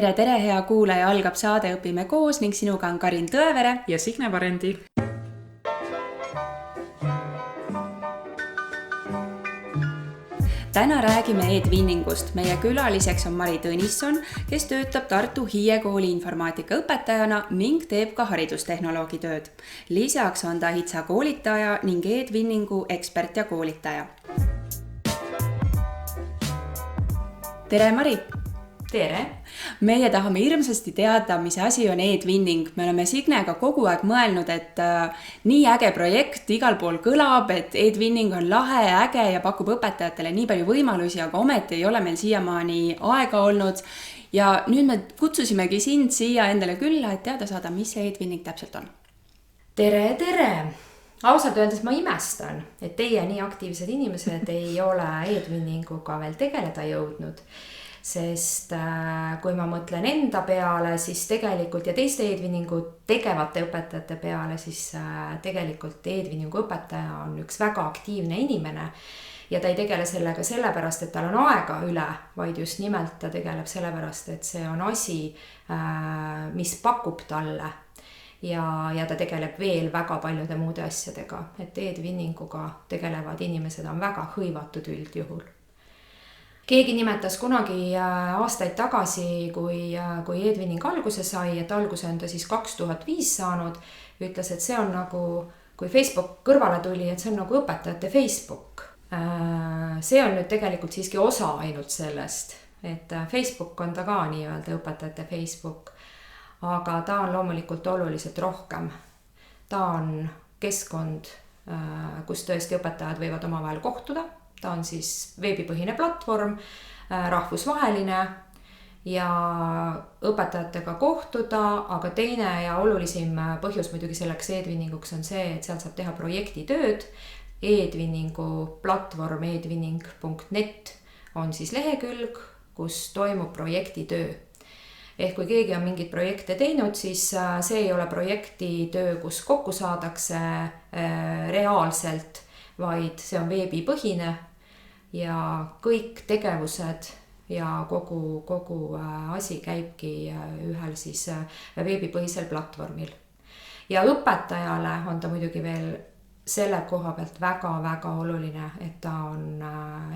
Tere, hea kuulaja, algab saade Õpime koos ning sinuga on Karin Tõevere ja Signe Varendi. Täna räägime e-twinningust. Meie külaliseks on Mari Tõnisson, kes töötab Tartu Hiie kooli informaatikaõpetajana ning teeb ka haridustehnoloogi tööd. Lisaks on ta HITSA koolitaja ning e-twinningu ekspert ja koolitaja. Tere, Mari! Tere! Meie tahame hirmsasti teada, mis asi on e-twinning. Me oleme Signega kogu aeg mõelnud, et nii äge projekt igal pool kõlab, et e-twinning on lahe, äge ja pakub õpetajatele nii palju võimalusi, aga ometi ei ole meil siiamaani aega olnud. Ja nüüd me kutsusimegi sind siia endale külla, et teada saada, mis see e-twinning täpselt on. Tere! Ausalt öeldes ma imestan, et teie nii aktiivsed inimesed ei ole e-twinninguga veel tegeleda jõudnud. Sest kui ma mõtlen enda peale, siis tegelikult ja teiste e-twinningu tegevate õpetajate peale, siis tegelikult e-twinningu õpetaja on üks väga aktiivne inimene. Ja ta ei tegele sellega sellepärast, et tal on aega üle, vaid just nimelt ta tegeleb sellepärast, et see on asi, mis pakub talle. Ja ta tegeleb veel väga paljude muude asjadega. Et e-twinninguga tegelevad inimesed on väga hõivatud üldjuhul. Keegi nimetas kunagi aastaid tagasi, kui e-twinning alguse sai, et alguse on ta siis 2005 saanud, ütles, et see on nagu, kui Facebook kõrvale tuli, et see on nagu õpetajate Facebook. See on nüüd tegelikult siiski osa ainult sellest, et Facebook on ta ka nii-öelda õpetajate Facebook, aga ta on loomulikult oluliselt rohkem. Ta on keskkond, kus tõesti õpetajad võivad omavahel kohtuda. Ta on siis veebipõhine platvorm, rahvusvaheline ja õpetajatega kohtuda, aga teine ja olulisim põhjus muidugi selleks e-twinninguks on see, et seal saab teha projektitööd. E-twinningu platvorm e-twinning.net on siis lehekülg, kus toimub projektitöö. Ehk kui keegi on mingit projekte teinud, siis see ei ole projektitöö, kus kokku saadakse reaalselt, vaid see on veebipõhine. Ja kõik tegevused ja kogu asi käibki ühel siis veebipõhisel platvormil. Ja õpetajale on ta muidugi veel selle koha pealt väga oluline, et ta on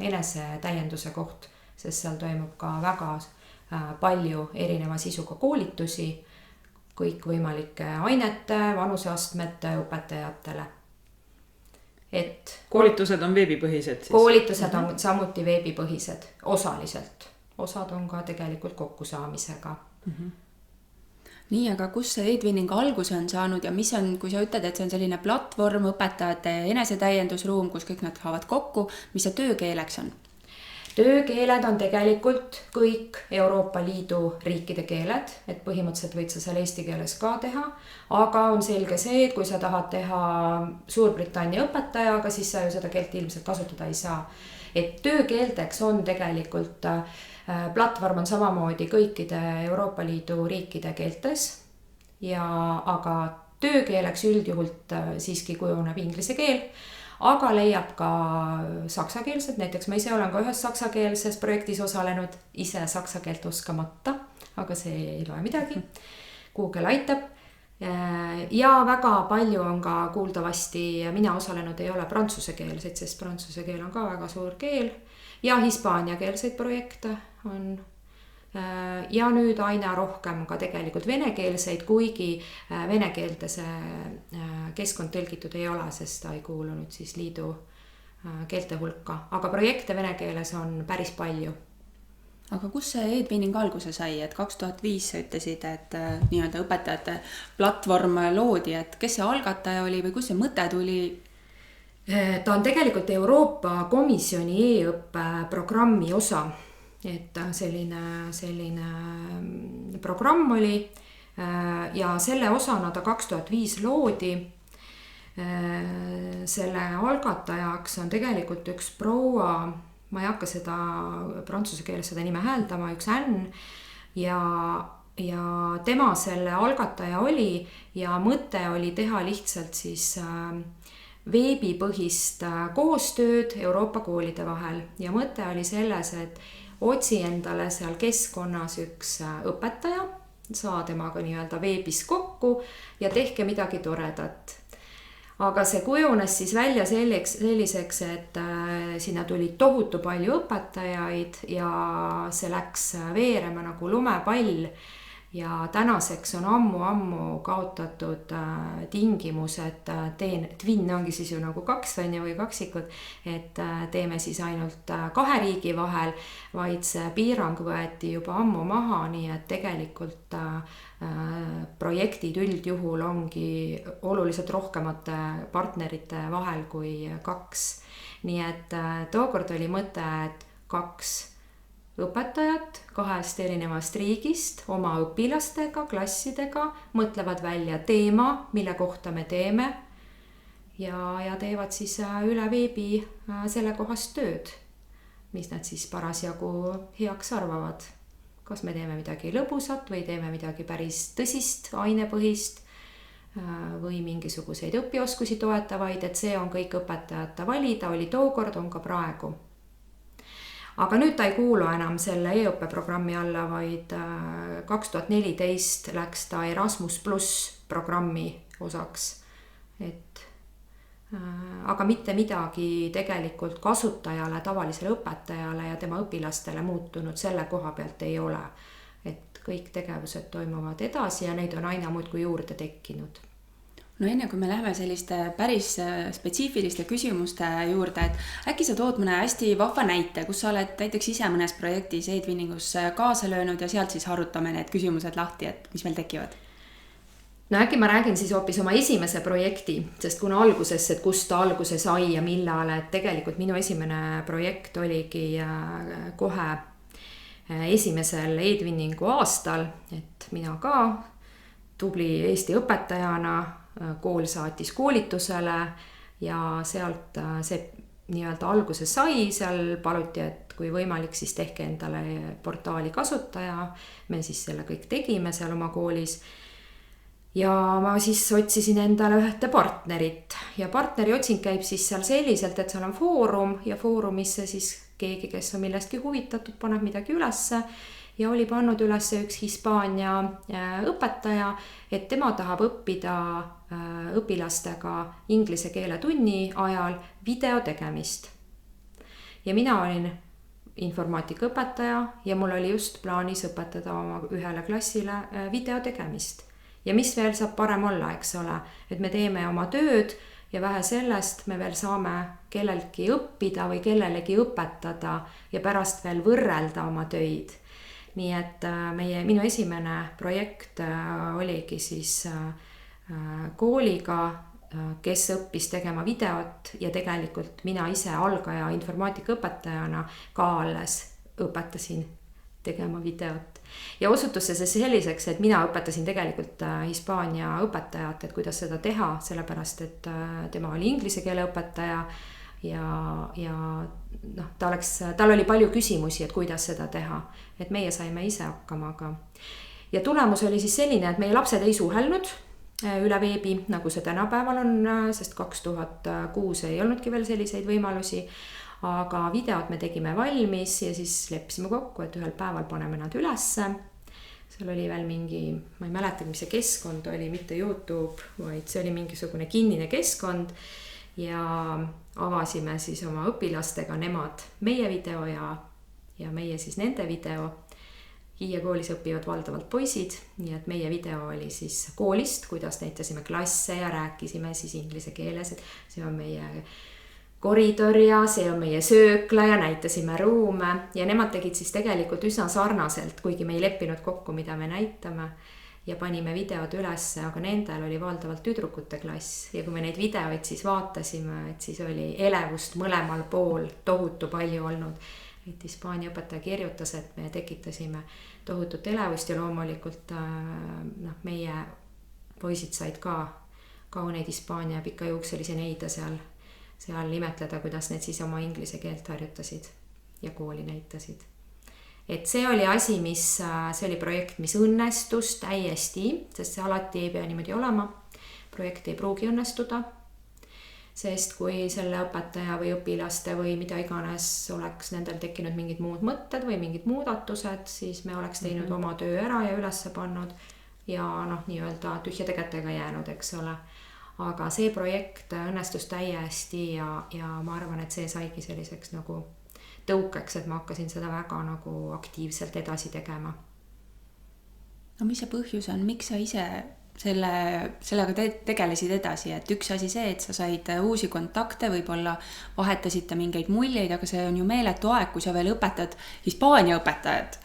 enese täienduse koht, sest seal toimub ka väga palju erineva sisuga koolitusi kõikvõimalike ainete, vanuseastmete õpetajatele. Et koolitused on veebipõhised siis? Koolitused on samuti veebipõhised, osaliselt. Osad on ka tegelikult kokkusaamisega. Nii, aga kus see e-twinning alguse on saanud ja mis on, kui sa ütled, et see on selline platvorm, õpetajate enesetäiendusruum, kus kõik nad haavad kokku, mis see töökeeleks on? Töökeeled on tegelikult kõik Euroopa Liidu riikide keeled, et põhimõtteliselt võid sa seal eesti keeles ka teha, aga on selge see, et kui sa tahad teha Suurbritannia õpetajaga, siis sa ju seda keelt ilmselt kasutada ei saa. Et töökeelteks on tegelikult, platvorm on samamoodi kõikide Euroopa Liidu riikide keeltes, aga töökeeleks üldjuhult siiski kujuneb inglise keel, aga leiab ka saksakeelset, näiteks ma ise olen ka ühes saksakeelses projektis osalenud, ise saksa keelt oskamata, aga see ei loe midagi, Google aitab. Ja väga palju on ka kuuldavasti, mina osalenud ei ole prantsusekeelseid, sest prantsuse keel on ka väga suur keel, ja hispaaniakeelseid projekte on. Ja nüüd aina rohkem ka tegelikult venekeelseid, kuigi venekeelde see keskkond tõlgitud ei ole, sest ta ei kuulunud siis liidu keelte hulka. Aga projekte venekeeles on päris palju. Aga kus see e-twinning alguse sai? Et 2005 sa ütlesid, et nii-öelda õpetajate platvorm loodi, et kes see algataja oli või kus see mõte tuli? Ta on tegelikult Euroopa Komisjoni e-õppe programmi osa. Et selline programm oli ja selle osana ta 2005 loodi. Selle algatajaks on tegelikult üks proua, ma ei hakka seda prantsuse keeles seda nime hääldama, üks Ann ja tema selle algataja oli ja mõte oli teha lihtsalt siis veebipõhist koostööd Euroopa koolide vahel ja mõte oli selles, et otsi endale seal keskkonnas üks õpetaja, saa temaga nii-öelda veebis kokku ja tehke midagi toredat. Aga see kujunes siis välja selliseks, et sinna tuli tohutu palju õpetajaid ja see läks veerema nagu lumepall. Ja tänaseks on ammu kaotatud tingimus, et twin ongi siis ju nagu kaks või kaksikud, et teeme siis ainult 2 riigi vahel, vaid see piirang võeti juba ammu maha, nii et tegelikult projektid üldjuhul ongi oluliselt rohkemate partnerite vahel kui 2. Nii et tookord oli mõte, et 2 õpetajat 2 erinevast riigist oma õpilastega, klassidega mõtlevad välja teema, mille kohta me teeme ja teevad siis üle veebi sellekohast tööd, mis nad siis parasjagu heaks arvavad. Kas me teeme midagi lõbusat või teeme midagi päris tõsist, ainepõhist või mingisuguseid õpioskusi toetavaid, et see on kõik õpetajate valida, oli tookord, on ka praegu. Aga nüüd ta ei kuulu enam selle e-õppe programmi alla, vaid 2014 läks ta Erasmus+ programmi osaks. Aga mitte midagi tegelikult kasutajale, tavalisele õpetajale ja tema õpilastele muutunud selle koha pealt ei ole. Et kõik tegevused toimuvad edasi ja neid on aina muudkui juurde tekkinud. No enne kui me läheme selliste päris spetsiifiliste küsimuste juurde, et äkki sa tood mõne hästi vahva näite, kus sa oled näiteks ise mõnes projektis e-twinningus kaasa löönud ja sealt siis harutame need küsimused lahti, et mis meil tekivad? No äkki ma räägin siis hoopis oma esimese projekti, sest kuna alguses, et kust ta alguse sai ja millal, et tegelikult minu esimene projekt oligi kohe esimesel e-twinningu aastal, et mina ka tubli Eesti õpetajana kool saatis koolitusele ja sealt see nii-öelda alguse sai, seal paluti, et kui võimalik, siis tehke endale portaali kasutaja. Me siis selle kõik tegime seal oma koolis ja ma siis otsisin endale ühte partnerit ja partneri otsing käib siis seal selliselt, et seal on foorum ja foorumisse siis keegi, kes on millestki huvitatud, paneb midagi ülesse ja oli pannud üles üks Hispaania õpetaja, et tema tahab õppida õpilastega inglise keele tunni ajal video tegemist. Ja mina olin informaatikaõpetaja ja mul oli just plaanis õpetada oma ühele klassile video tegemist. Ja mis veel saab parem olla, eks ole, et me teeme oma tööd ja vähe sellest me veel saame kellelgi õppida või kellelegi õpetada ja pärast veel võrrelda oma töid. Nii et minu esimene projekt oligi siis kooliga, kes õppis tegema videot ja tegelikult mina ise algaja informaatikaõpetajana ka alles õpetasin tegema videot. Ja osutus see selliseks, et mina õpetasin tegelikult Hispaania õpetajat, et kuidas seda teha, sellepärast et tema oli inglise keele õpetaja ja tal oli palju küsimusi, et kuidas seda teha, et meie saime ise hakkama, aga ja tulemus oli siis selline, et meie lapsed ei suhelnud üle veebi, nagu see tänapäeval on, sest 2006 ei olnudki veel selliseid võimalusi, aga videod me tegime valmis ja siis leppisime kokku, et ühel päeval paneme nad ülesse. Seal oli veel mingi, ma ei mäleta, mis see keskkond oli, mitte YouTube, vaid see oli mingisugune kinnine keskkond ja avasime siis oma õpilastega nemad meie video ja meie siis nende video. Hiie koolis õpivad valdavalt poisid, nii et meie video oli siis koolist, kuidas näitasime klasse ja rääkisime siis inglise keeles, et see on meie koridor ja see on meie söökla ja näitasime ruume ja nemad tegid siis tegelikult üsna sarnaselt, kuigi me ei leppinud kokku, mida me näitame ja panime videod üles, aga nendel oli valdavalt tüdrukute klass ja kui me neid videoid siis vaatasime, et siis oli elevust mõlemal pool tohutu palju olnud. Et Hispaania õpetaja kirjutas, et me tekitasime tohutut elevust ja loomulikult meie poisid said ka kauneid Hispaania pikajuukselisi neide seal imetleda, kuidas need siis oma inglise keelt harjutasid ja kooli näitasid. Et see oli asi, see oli projekt, mis õnnestus täiesti, sest see alati ei pea niimoodi olema. Projekt ei pruugi õnnestuda. sest kui selle õpetaja või õpilaste või mida iganes oleks nendel tekkinud mingid muud mõtted või mingid muudatused, siis me oleks teinud oma töö ära ja ülesse pannud ja noh, nii-öelda tühjade kätega jäänud, eks ole. Aga see projekt õnnestus täiesti ja ma arvan, et see saigi selliseks nagu tõukeks, et ma hakkasin seda väga nagu aktiivselt edasi tegema. No mis see põhjus on, miks sa ise sellega tegelesid edasi, et üks asi see, et sa said uusi kontakte, võib-olla vahetasite mingeid muljeid, aga see on ju meeletu aeg, kui sa veel õpetad Hispaania õpetajad.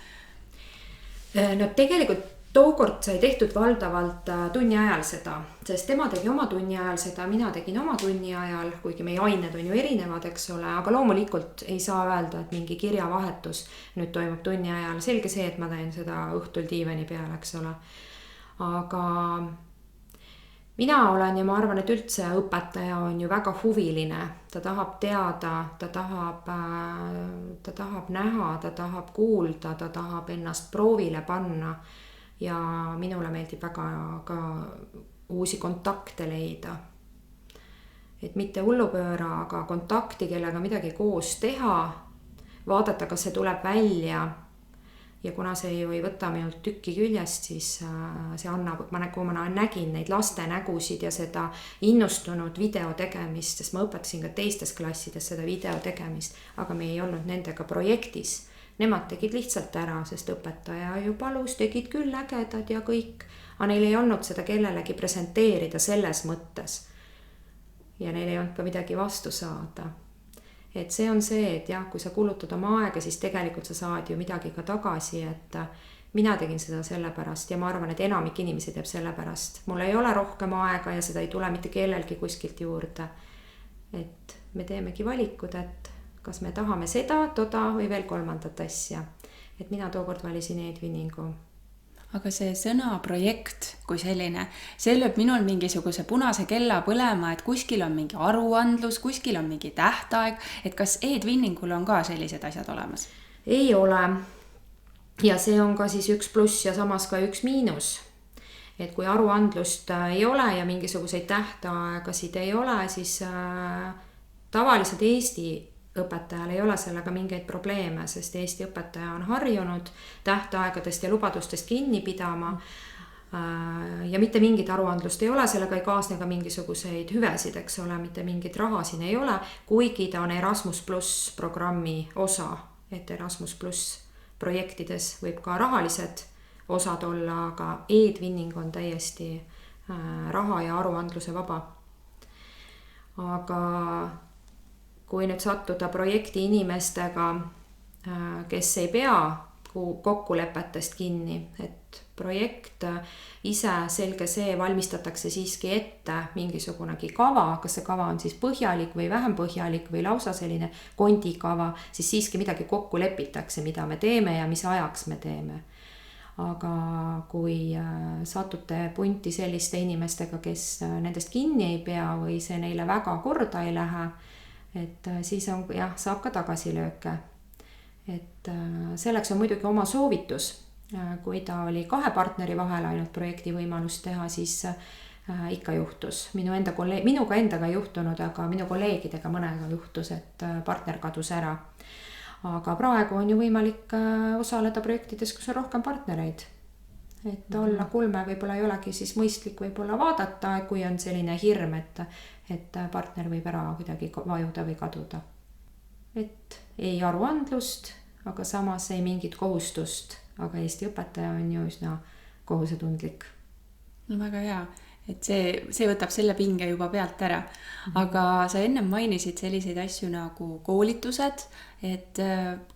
No tegelikult tookord sai tehtud valdavalt tunni ajal seda, sest tema tegi oma tunni ajal seda, mina tegin oma tunni ajal, kuigi meie ained on ju erinevad, eks ole, aga loomulikult ei saa öelda, et mingi kirjavahetus nüüd toimub tunni ajal. Selge see, et ma teen seda õhtul diivani peal, eks ole. Aga mina olen ja ma arvan, et üldse õpetaja on ju väga huviline, ta tahab teada, ta tahab näha, ta tahab kuulda, ta tahab ennast proovile panna ja minule meeldib väga ka uusi kontakte leida. Et mitte hullupööra, aga kontakti, kellega midagi koos teha, vaadata, kas see tuleb välja. Ja kuna see ju ei võta minult tükki küljest, siis see annab, kui ma nägin neid laste nägusid ja seda innustunud video tegemist, sest ma õpetasin ka teistes klassides seda video tegemist, aga me ei olnud nendega projektis. Nemad tegid lihtsalt ära, sest õpetaja ju palus, tegid küll ägedad ja kõik, aga neil ei olnud seda kellelegi presenteerida selles mõttes. Ja neil ei olnud ka midagi vastu saada. Et see on see, et jah, kui sa kulutad oma aega, siis tegelikult sa saad ju midagi ka tagasi, et mina tegin seda sellepärast ja ma arvan, et enamik inimesi teeb sellepärast. Mul ei ole rohkem aega ja seda ei tule mitte kellelgi kuskilt juurde. Et me teemegi valikud, et kas me tahame seda, toda või veel kolmandat asja. Et mina tookord valisin e-twinningu. Aga see sõna projekt kui selline, see lööb minul mingisuguse punase kella põlema, et kuskil on mingi aruandlus, kuskil on mingi tähtaeg, et kas e-twinningul on ka sellised asjad olemas? Ei ole. Ja see on ka siis üks pluss ja samas ka üks miinus. Et kui aruandlust ei ole ja mingisuguseid tähtaegasid ei ole, siis tavaliselt Eesti õpetajal ei ole sellega mingeid probleeme, sest Eesti õpetaja on harjunud tähtaegadest ja lubadustest kinni pidama ja mitte mingit aruandlust ei ole, sellega ei kaasne ka mingisuguseid hüvesid, eks ole, mitte mingit raha siin ei ole, kuigi ta on Erasmus Plus programmi osa, et Erasmus Plus projektides võib ka rahalised osad olla, aga e-twinning on täiesti raha ja aruandluse vaba. Aga kui nüüd sattuda projekti inimestega, kes ei pea kokkulepetest kinni, et projekt ise selge see valmistatakse siiski ette mingisugunegi kava, kas see kava on siis põhjalik või vähem põhjalik või lausa selline kondikava, siis siiski midagi kokku lepitakse, mida me teeme ja mis ajaks me teeme. Aga kui satute punti selliste inimestega, kes nendest kinni ei pea või see neile väga korda ei lähe, et siis on, jah, saab ka tagasilööke. Et selleks on muidugi oma soovitus. Kui ta oli 2 partneri vahel ainult projekti võimalust teha, siis ikka juhtus. Minuga endaga ei juhtunud, aga minu kolleegidega mõnega juhtus, et partner kadus ära. Aga praegu on ju võimalik osaleda projektides, kus on rohkem partnereid. Et olla kulme võib-olla ei olegi siis mõistlik võib-olla vaadata, kui on selline hirm, et partner võib ära kuidagi vajuda või kaduda. Et ei aruandlust, aga samas ei mingit kohustust, aga Eesti õpetaja on ju üsna kohusetundlik. No väga hea, et see võtab selle pinge juba pealt ära. Aga sa ennem mainisid selliseid asju nagu koolitused, et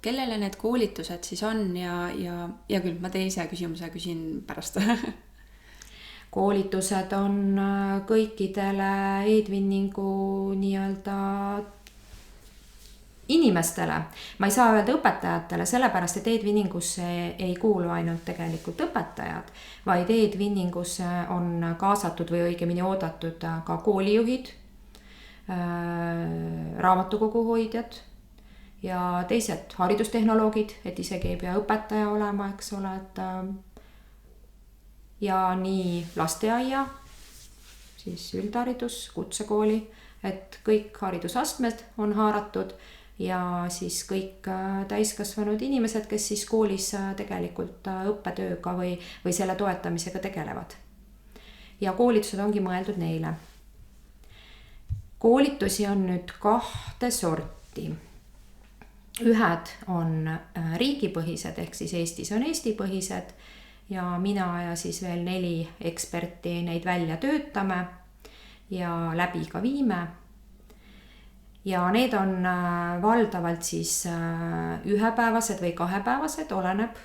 kellele need koolitused siis on ja küll ma teise küsimuse küsin pärast. Koolitused on kõikidele e-twinningu nii-öelda inimestele. Ma ei saa öelda õpetajatele, sellepärast et e-twinningusse ei kuulu ainult tegelikult õpetajad, vaid e-twinningusse on kaasatud või õigemini oodatud ka koolijuhid, raamatukoguhoidjad ja teised haridustehnoloogid, et isegi ei pea õpetaja olema, eks ole, et ja nii lasteaia, siis üldharidus, kutsekooli et kõik haridusastmed on haaratud ja siis kõik täiskasvanud inimesed, kes siis koolis tegelikult õppetööga või selle toetamisega tegelevad. Ja koolitused ongi mõeldud neile. Koolitusi on nüüd 2 sorti. Ühed on riigipõhised, ehk siis Eestis on Eesti-põhised ja mina ja siis veel 4 eksperti neid välja töötame ja läbi ka viime. Ja need on valdavalt siis ühepäevased või 2-päevased, oleneb.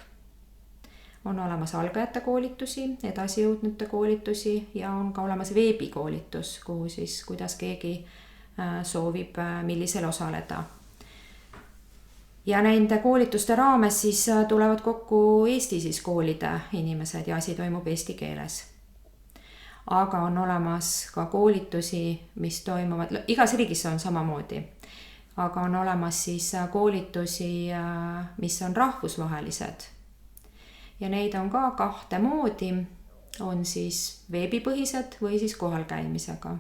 On olemas algajate koolitusi, edasijõudnute koolitusi ja on ka olemas veebikoolitus, kuhu siis kuidas keegi soovib millisel osaleda. Ja nende koolituste raames siis tulevad kokku Eesti siis koolide inimesed ja asi toimub eesti keeles. Aga on olemas ka koolitusi, mis toimuvad, igas riigis on samamoodi, aga on olemas siis koolitusi, mis on rahvusvahelised. Ja neid on ka 2 moodi, on siis veebipõhised või siis kohalkäimisega.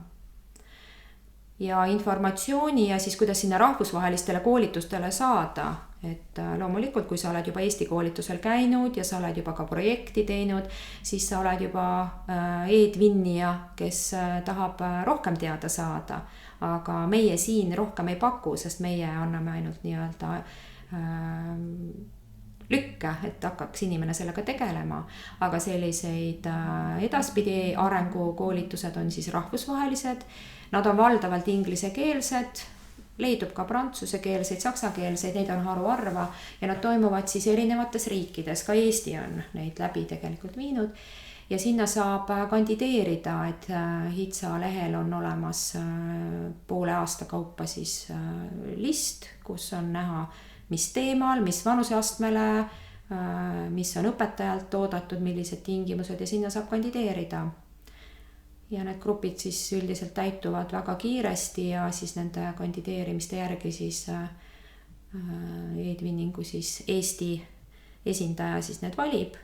Ja informatsiooni ja siis kuidas sinna rahvusvahelistele koolitustele saada, et loomulikult kui sa oled juba Eesti koolitusel käinud ja sa oled juba ka projekti teinud, siis sa oled juba e-tvinnija, kes tahab rohkem teada saada, aga meie siin rohkem ei paku, sest meie anname ainult nii-öelda lükke, et hakkaks inimene sellega tegelema, aga selliseid edaspidi arengukoolitused on siis rahvusvahelised. Nad on valdavalt inglisekeelsed, leidub ka prantsusekeelseid, saksakeelseid, neid on haruharva ja nad toimuvad siis erinevates riikides, ka Eesti on neid läbi tegelikult viinud ja sinna saab kandideerida, et HITSA lehel on olemas poole aasta kaupa siis list, kus on näha, mis teemal, mis vanuseastmele, mis on õpetajalt oodatud, millised tingimused ja sinna saab kandideerida. Ja need grupid siis üldiselt täituvad väga kiiresti ja siis nende kandideerimiste järgi siis e-twinningu siis Eesti esindaja siis need valib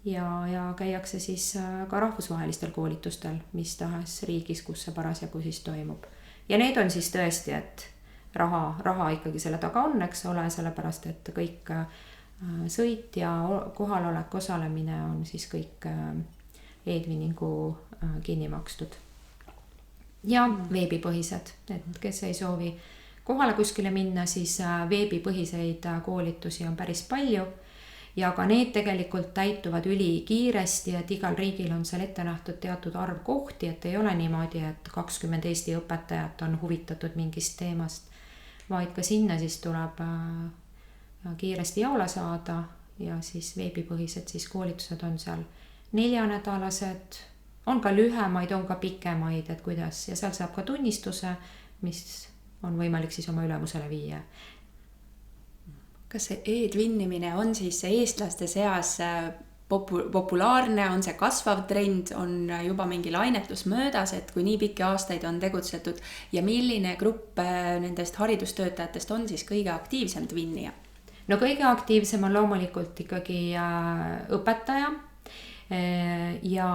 ja käiakse siis ka rahvusvahelistel koolitustel, mis tahes riigis, kus see parasjagu siis toimub. Ja need on siis tõesti, et raha ikkagi selle taga on, eks ole, sellepärast, et kõik sõit ja kohalolek, osalemine on siis kõik e-twinningu kinni makstud. Ja veebipõhised, et kes ei soovi kohale kuskile minna, siis veebipõhiseid koolitusi on päris palju ja ka need tegelikult täituvad ülikiiresti, et igal riigil on seal ette nähtud teatud arv kohti, et ei ole niimoodi, et 20 Eesti õpetajat on huvitatud mingist teemast, vaid ka sinna siis tuleb kiiresti jaole saada ja siis veebipõhised siis koolitused on seal 4-nädalased, on ka lühemaid, on ka pikemaid, et kuidas ja seal saab ka tunnistuse, mis on võimalik siis oma ülemusele viia. Kas see e-tvinnimine on siis eestlaste seas populaarne, on see kasvav trend, on juba mingi lainetus möödas, et kui nii pikki aastaid on tegutsetud ja milline grupp nendest haridustöötajatest on siis kõige aktiivsem tvinnija? No kõige aktiivsem on loomulikult ikkagi õpetaja ja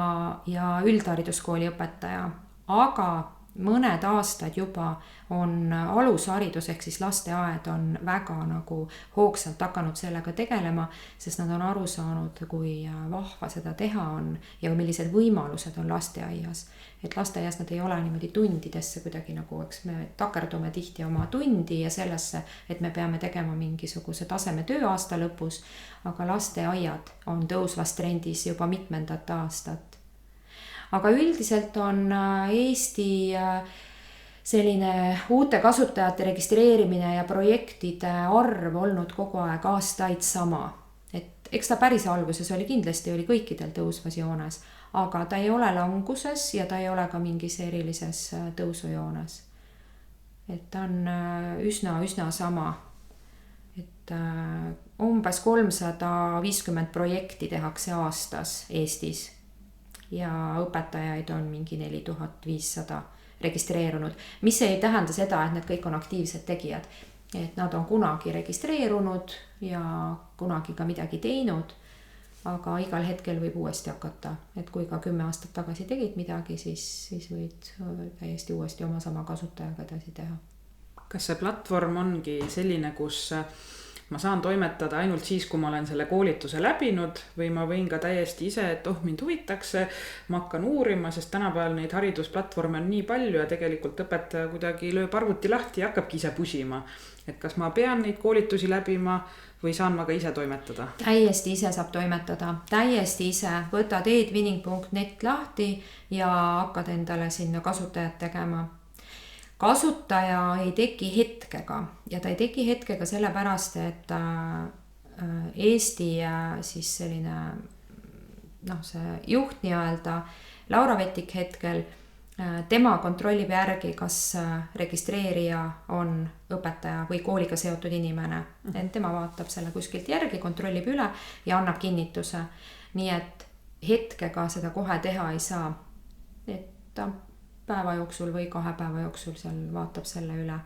üldhariduskooli õpetaja, aga mõned aastad juba on alusharidus ehk siis lasteaed on väga nagu hoogsalt hakanud sellega tegelema, sest nad on aru saanud, kui vahva seda teha on ja millised võimalused on lasteaias. Et lasteaias nad ei ole niimoodi tundidesse kuidagi nagu, eks me takerdume tihti oma tundi ja sellesse, et me peame tegema mingisuguse taseme tööaasta lõpus, aga lasteaiad on tõusvas trendis juba mitmendat aastat. Aga üldiselt on Eesti selline uute kasutajate registreerimine ja projektide arv olnud kogu aeg aastaid sama. Et eks ta päris alguses kindlasti oli kõikidel tõusvas joones, aga ta ei ole languses ja ta ei ole ka mingis erilises tõusujoones. Et ta on üsna sama. Et umbes 350 projekti tehakse aastas Eestis ja õpetajaid on mingi 4500 registreerunud, mis ei tähenda seda, et need kõik on aktiivsed tegijad. Et nad on kunagi registreerunud ja kunagi ka midagi teinud aga igal hetkel võib uuesti hakata, et kui ka 10 aastat tagasi tegid midagi, siis võid täiesti uuesti oma sama kasutajaga edasi teha. Kas see platvorm ongi selline, kus ma saan toimetada ainult siis, kui ma olen selle koolituse läbinud või ma võin ka täiesti ise, et mind huvitakse, ma hakkan uurima, sest tänapäeval neid haridusplatvorme on nii palju ja tegelikult õpetaja kuidagi lööb arvuti lahti ja hakkabki ise pusima. Et kas ma pean neid koolitusi läbima või saan ma ka ise toimetada? Täiesti ise saab toimetada, täiesti ise. Võtad edwinning.net lahti ja hakkad endale sinna kasutajad tegema. Kasutaja ei teki hetkega ja ta ei teki hetkega sellepärast, et Eesti siis selline see juht nii-öelda Laura Vetik hetkel, tema kontrollib järgi, kas registreerija on õpetaja või kooliga seotud inimene. Et tema vaatab selle kuskilt järgi, kontrollib üle ja annab kinnituse. Nii et hetkega seda kohe teha ei saa. Et ta päeva jooksul või 2 päeva jooksul seal vaatab selle üle.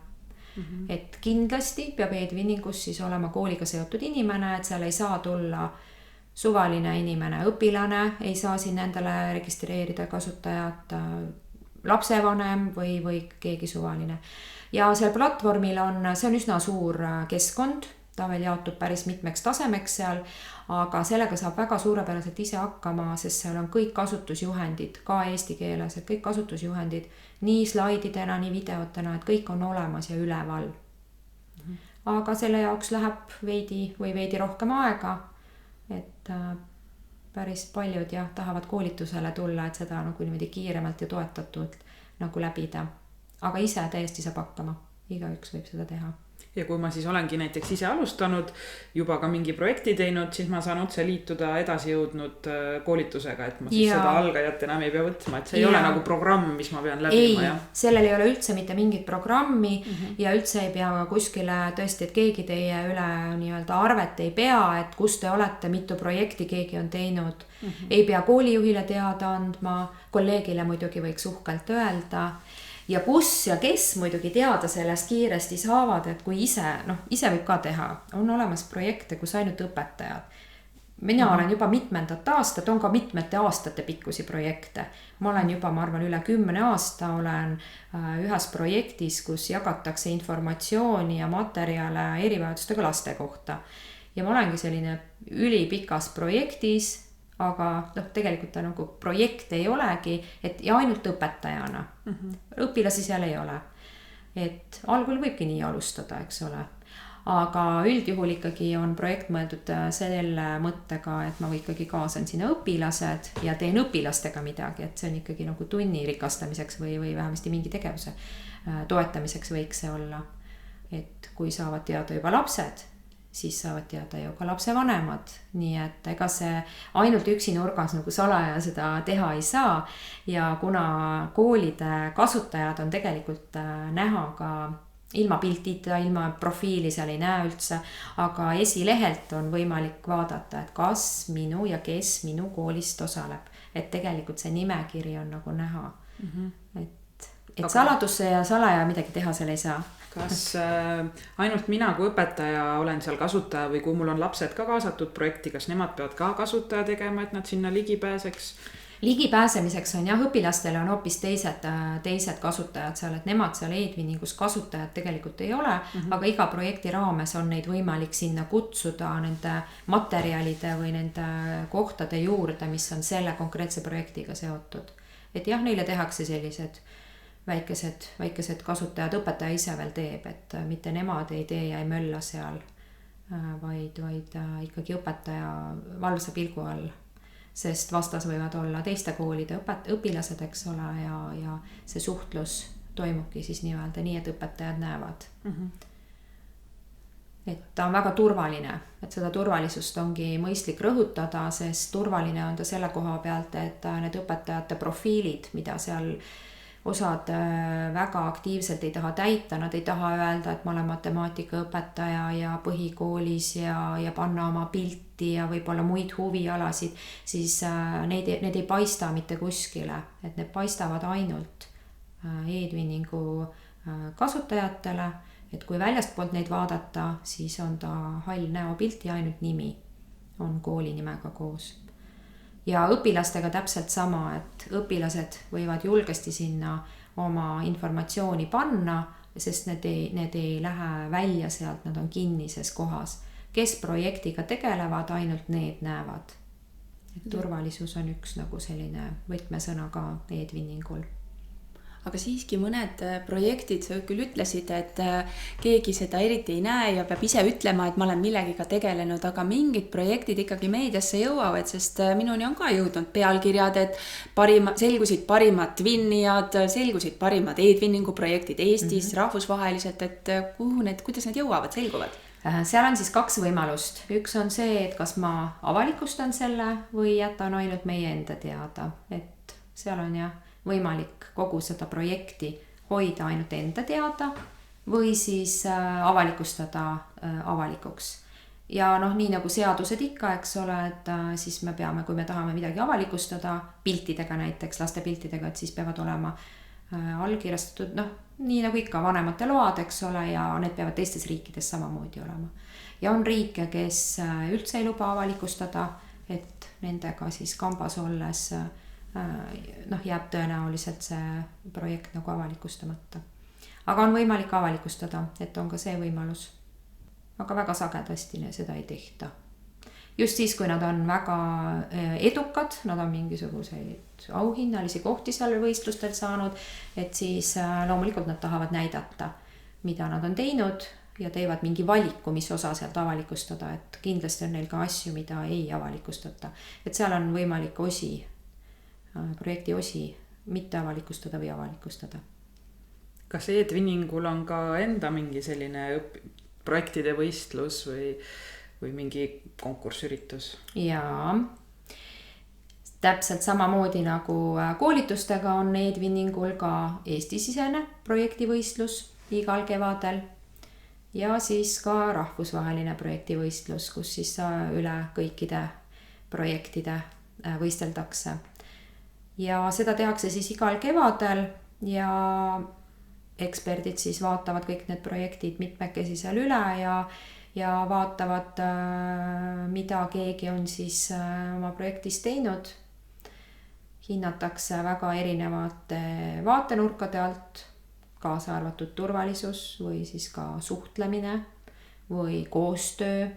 Et kindlasti peab edwinningus siis olema kooliga seotud inimene, et seal ei saa tulla suvaline inimene, õpilane, ei saa siin endale registreerida kasutajat, lapsevanem või keegi suvaline. Ja seal platvormil see on üsna suur keskkond, ta veel jaotub päris mitmeks tasemeks seal, aga sellega saab väga suurepäraselt ise hakkama, sest seal on kõik kasutusjuhendid, ka eesti keeles, et kõik kasutusjuhendid, nii slaididena, nii videotena, et kõik on olemas ja üleval. Aga selle jaoks läheb veidi rohkem aega, et päris paljud tahavad koolitusele tulla, et seda niimoodi kiiremalt ja toetatult läbida. Aga ise täiesti saab hakkama, igaüks võib seda teha. Ja kui ma siis olengi näiteks ise alustanud, juba ka mingi projekti teinud, siis ma saan otse liituda edasi jõudnud koolitusega, et ma siis seda algajat enam ei pea võtma, et see ei ole nagu programm, mis ma pean läbima. Ei, sellel ei ole üldse mitte mingit programmi ja üldse ei pea kuskile tõesti, et keegi teie üle nii-öelda arvet ei pea, et kus te olete, mitu projekti keegi on teinud. Ei pea koolijuhile teada andma, kolleegile muidugi võiks uhkelt öelda. Ja kus ja kes muidugi teada sellest kiiresti saavad, et kui ise võib ka teha. On olemas projekte, kus ainult õpetajad. Mina olen juba mitmendat aastat, on ka mitmete aastate pikkusi projekte. Ma olen juba, ma arvan, üle 10 aasta olen ühes projektis, kus jagatakse informatsiooni ja materjale erivajadustega laste kohta. Ja ma olengi selline ülipikas projektis, aga tegelikult ta projekt ei olegi, ja ainult õpetajana. Õpilasi seal ei ole. Et algul võibki nii alustada, eks ole. Aga üldjuhul ikkagi on projekt mõeldud selle mõttega, et ma ikkagi kaasan sinna õpilased ja teen õpilastega midagi, et see on ikkagi tunni rikastamiseks või vähemasti mingi tegevuse toetamiseks võiks see olla. Et kui saavad teada juba lapsed, siis saavad teada ju ka lapse vanemad, nii et ega see ainult üksi nurgas salaja seda teha ei saa ja kuna koolide kasutajad on tegelikult näha ka ilma piltita, ilma profiili seal ei näe üldse, aga esilehelt on võimalik vaadata, et kas minu ja kes minu koolist osaleb, et tegelikult see nimekiri on näha, et saladusse ja salaja midagi teha seal ei saa. Kas ainult mina kui õpetaja olen seal kasutaja või kui mul on lapsed ka kaasatud projekti, kas nemad peavad ka kasutaja tegema, et nad sinna ligi pääseks? Ligipääsemiseks on õpilastele on hoopis teised kasutajad seal, et nemad seal edwinningus kasutajad tegelikult ei ole, aga iga projekti raames on neid võimalik sinna kutsuda nende materjalide või nende kohtade juurde, mis on selle konkreetse projektiga seotud. Et neile tehakse sellised väikesed kasutajad, õpetaja ise veel teeb, et mitte nemad ei tee ja ei mölla seal, vaid ikkagi õpetaja valvsa pilgu all, sest vastas võivad olla teiste koolide õpilased, eks ole, ja see suhtlus toimubki siis nii-öelda nii, et õpetajad näevad. Et ta on väga turvaline, et seda turvalisust ongi mõistlik rõhutada, sest turvaline on ta selle koha pealt, et need õpetajate profiilid, mida seal osad väga aktiivselt ei taha täita, nad ei taha öelda, et ma olen matemaatikaõpetaja ja põhikoolis ja panna oma pilti ja võib-olla muid huvialasid, siis need ei paista mitte kuskile, et need paistavad ainult edwinningu kasutajatele, et kui väljastpoolt neid vaadata, siis on ta hall näopilt ja ainult nimi. on kooli nimega koos. Ja õpilastega täpselt sama, et õpilased võivad julgesti sinna oma informatsiooni panna, sest need ei lähe välja sealt, nad on kinnises kohas. Kes projektiga tegelevad, ainult need näevad. Et turvalisus on üks nagu selline võtmesõna ka e-twinningul. Aga siiski mõned projektid, sa küll ütlesid, et keegi seda eriti ei näe ja peab ise ütlema, et ma olen millegiga tegelenud, aga mingid projektid ikkagi meediasse jõuavad, sest minuni on ka jõudnud pealkirjad, et selgusid parimad twinnijad, selgusid parimad e-twinningu projektid Eestis, rahvusvaheliselt, et kuidas need jõuavad, selguvad? Seal on siis 2 võimalust. Üks on see, et kas ma avalikustan selle või jätan ainult meie enda teada. Et seal on võimalik kogu seda projekti hoida ainult enda teada või siis avalikustada avalikuks. Ja nii nagu seadused ikka, eks ole, et siis me peame, kui me tahame midagi avalikustada, piltidega näiteks, laste piltidega, et siis peavad olema allkirjastatud, nii nagu ikka vanemate load, eks ole, ja need peavad teistes riikides samamoodi olema. Ja on riike, kes üldse ei luba avalikustada, et nendega siis kambas olles jääb tõenäoliselt see projekt nagu avalikustamata. Aga on võimalik avalikustada, et on ka see võimalus. Aga väga sagedasti seda ei tehta. Just siis, kui nad on väga edukad, nad on mingisuguseid auhinnalisi kohti seal võistlustel saanud, et siis loomulikult nad tahavad näidata, mida nad on teinud ja teevad mingi valiku, mis osa sealt avalikustada, et kindlasti on neil ka asju, mida ei avalikustata. Et seal on võimalik projekti osi mitte avalikustada või avalikustada. Kas e-twinningul on ka enda mingi selline projektide võistlus või mingi konkursüritus? Jaa, täpselt samamoodi nagu koolitustega on e-twinningul ka Eesti-sisene projektivõistlus igal kevadel ja siis ka rahvusvaheline projektivõistlus, kus siis üle kõikide projektide võisteldakse. Ja seda tehakse siis igal kevadel ja eksperdid siis vaatavad kõik need projektid mitmekesi seal üle ja vaatavad, mida keegi on siis oma projektis teinud. Hinnatakse väga erinevate vaatenurkade alt, kaasa arvatud turvalisus või siis ka suhtlemine või koostöö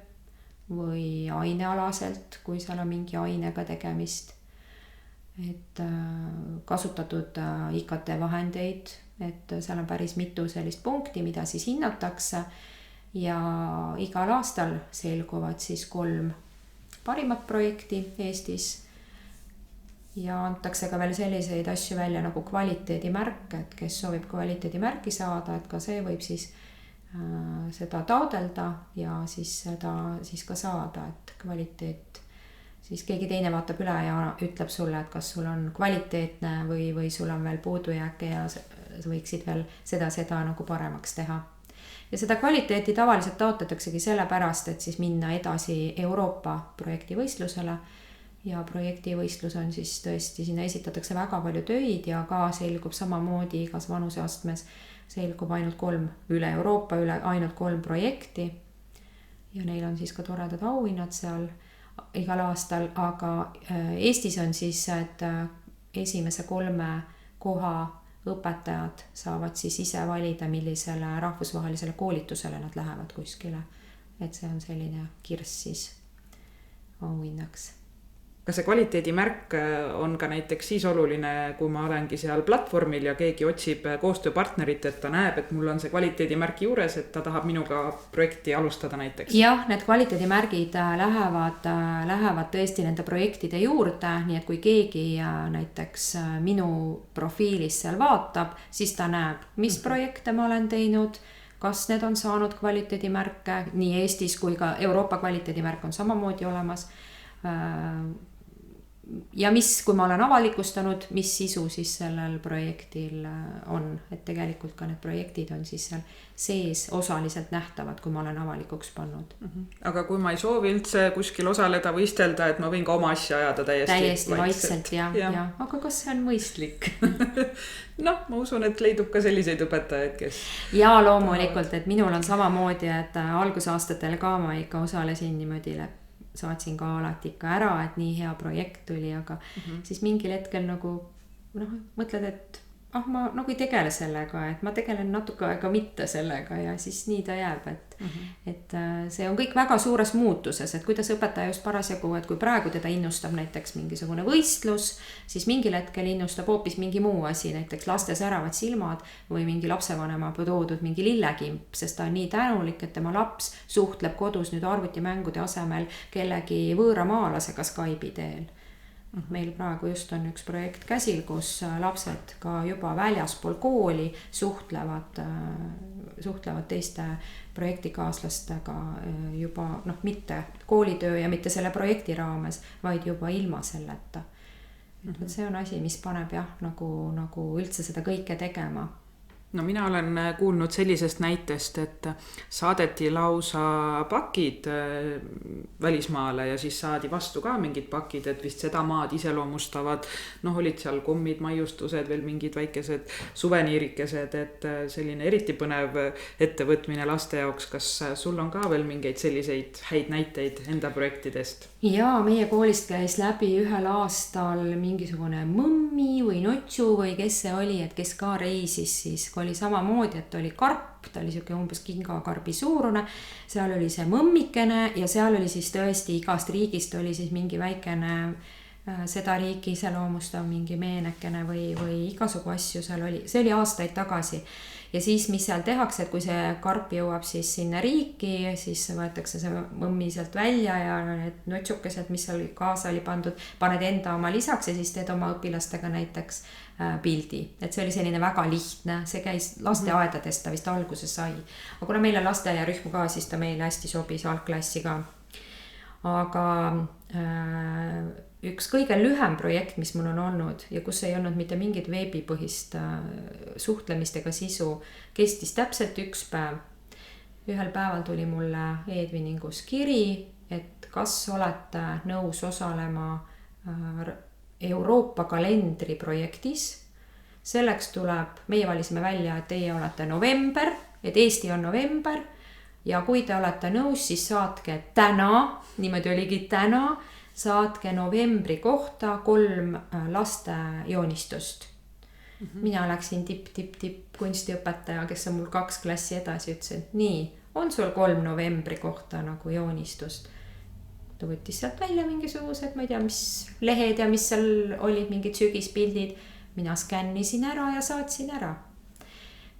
või ainealaselt, kui seal on mingi ainega tegemist. Et kasutatud IKT vahendeid, et seal on päris mitu sellist punkti, mida siis hinnatakse ja igal aastal selguvad siis 3 parimat projekti Eestis ja antakse ka veel selliseid asju välja nagu kvaliteedimärk, et kes soovib kvaliteedimärki saada, et ka see võib siis seda taodelda ja siis seda siis ka saada, et kvaliteet siis keegi teine vaatab üle ja ütleb sulle, et kas sul on kvaliteetne või sul on veel puudujääke ja võiksid veel seda nagu paremaks teha. Ja seda kvaliteeti tavaliselt taotletaksegi sellepärast, et siis minna edasi Euroopa projektivõistlusele ja projektivõistlus on siis tõesti, sinna esitatakse väga palju töid ja ka selgub samamoodi igas vanuseastmes, selgub ainult 3 üle Euroopa, ainult 3 projekti ja neil on siis ka toredad auhinnad seal igal aastal, aga Eestis on siis, et esimese 3 koha õpetajad saavad siis ise valida, millisele rahvusvahelisele koolitusele nad lähevad kuskile. Et see on selline kirss siis auhinnaks. Kas see kvaliteedimärk on ka näiteks siis oluline, kui ma olengi seal platvormil ja keegi otsib koostööpartnerit, et ta näeb, et mul on see kvaliteedimärk juures, et ta tahab minuga projekti alustada näiteks? Jah, need kvaliteedimärgid lähevad tõesti nende projektide juurde, nii et kui keegi näiteks minu profiilis seal vaatab, siis ta näeb, mis projekte ma olen teinud, kas need on saanud kvaliteedimärke, nii Eestis kui ka Euroopa kvaliteedimärk on samamoodi olemas. Ja kui ma olen avalikustanud, mis sisu siis sellel projektil on, et tegelikult ka need projektid on siis seal sees osaliselt nähtavad, kui ma olen avalikuks pannud. Aga kui ma ei soovi üldse kuskil osaleda, võistelda, et ma võin ka oma asja ajada täiesti vaikselt, ja. Aga kas see on mõistlik? Ma usun, et leidub ka selliseid õpetajaid, kes... Ja loomulikult, et minul on samamoodi, et algusaastatel ka ma ikka osalesin niimoodi saatsin ka alati ikka ära, et nii hea projekt tuli, aga siis mingil hetkel nagu mõtled, et ma nagu ei tegele sellega, et ma tegelen natuke aega mitte sellega ja siis nii ta jääb, et see on kõik väga suures muutuses, et kuidas õpetaja just parasjagu, et kui praegu teda innustab näiteks mingisugune võistlus, siis mingil hetkel innustab hoopis mingi muu asi, näiteks laste säravad silmad või mingi lapsevanema toodud mingi lillekimp, sest ta on nii tänulik, et tema laps suhtleb kodus nüüd arvutimängude asemel kellegi võõramaalasega Skype'i teel. Meil praegu just on üks projekt käsil, kus lapsed ka juba väljaspool kooli suhtlevad teiste projektikaaslastega juba mitte koolitöö ja mitte selle projekti raames, vaid juba ilma selleta. See on asi, mis paneb nagu üldse seda kõike tegema. No mina olen kuulnud sellisest näitest, et saadeti lausa pakid välismaale ja siis saadi vastu ka mingid pakid, et vist seda maad iseloomustavad. Olid seal kommid, maiustused, veel mingid väikesed suveniirikesed, et selline eriti põnev ettevõtmine laste jaoks. Kas sul on ka veel mingeid selliseid häid näiteid enda projektidest? Jaa, meie koolist käis läbi ühel aastal mingisugune mõmmi või notsu või kes see oli, et kes ka reisis, siis oli samamoodi, et oli karp, ta oli siuke umbes kingakarbi suurune, seal oli see mõmmikene ja seal oli siis tõesti igast riigist oli siis mingi väikene seda riiki iseloomustav mingi meenekene või igasugu asju seal oli, see oli aastaid tagasi. Ja siis, mis seal tehakse, et kui see karp jõuab siis sinna riiki, siis võetakse see mõmmi sealt välja ja need notsukesed, mis seal kaasa oli pandud, paned enda oma lisaks ja siis teed oma õpilastega näiteks pildi. Et see oli selline väga lihtne, see käis lasteaedadest, ta vist alguse sai. Aga kuna meil on lasteaiarühm ka, siis ta meile hästi sobis algklassi ka. Aga üks kõige lühem projekt, mis mul on olnud ja kus ei olnud mitte mingit veebipõhist suhtlemist ega sisu, kestis täpselt 1 päev. Ühel päeval tuli mulle e-twinningus kiri, et kas olete nõus osalema Euroopa kalendri projektis. Selleks tuleb, meie valisime välja, et teie olete november, et Eesti on november ja kui te olete nõus, siis saatke täna, niimoodi oligi täna, saatke novembri kohta 3 laste joonistust. Mina läksin tipp kunstiõpetaja, kes on mul 2 klassi edasi, ütlesin, et nii, on sul 3 novembri kohta nagu joonistust. Ta võttis sealt välja mingisugused, ma ei tea, mis lehed ja mis seal olid, mingid sügispildid. Mina skännisin ära ja saatsin ära.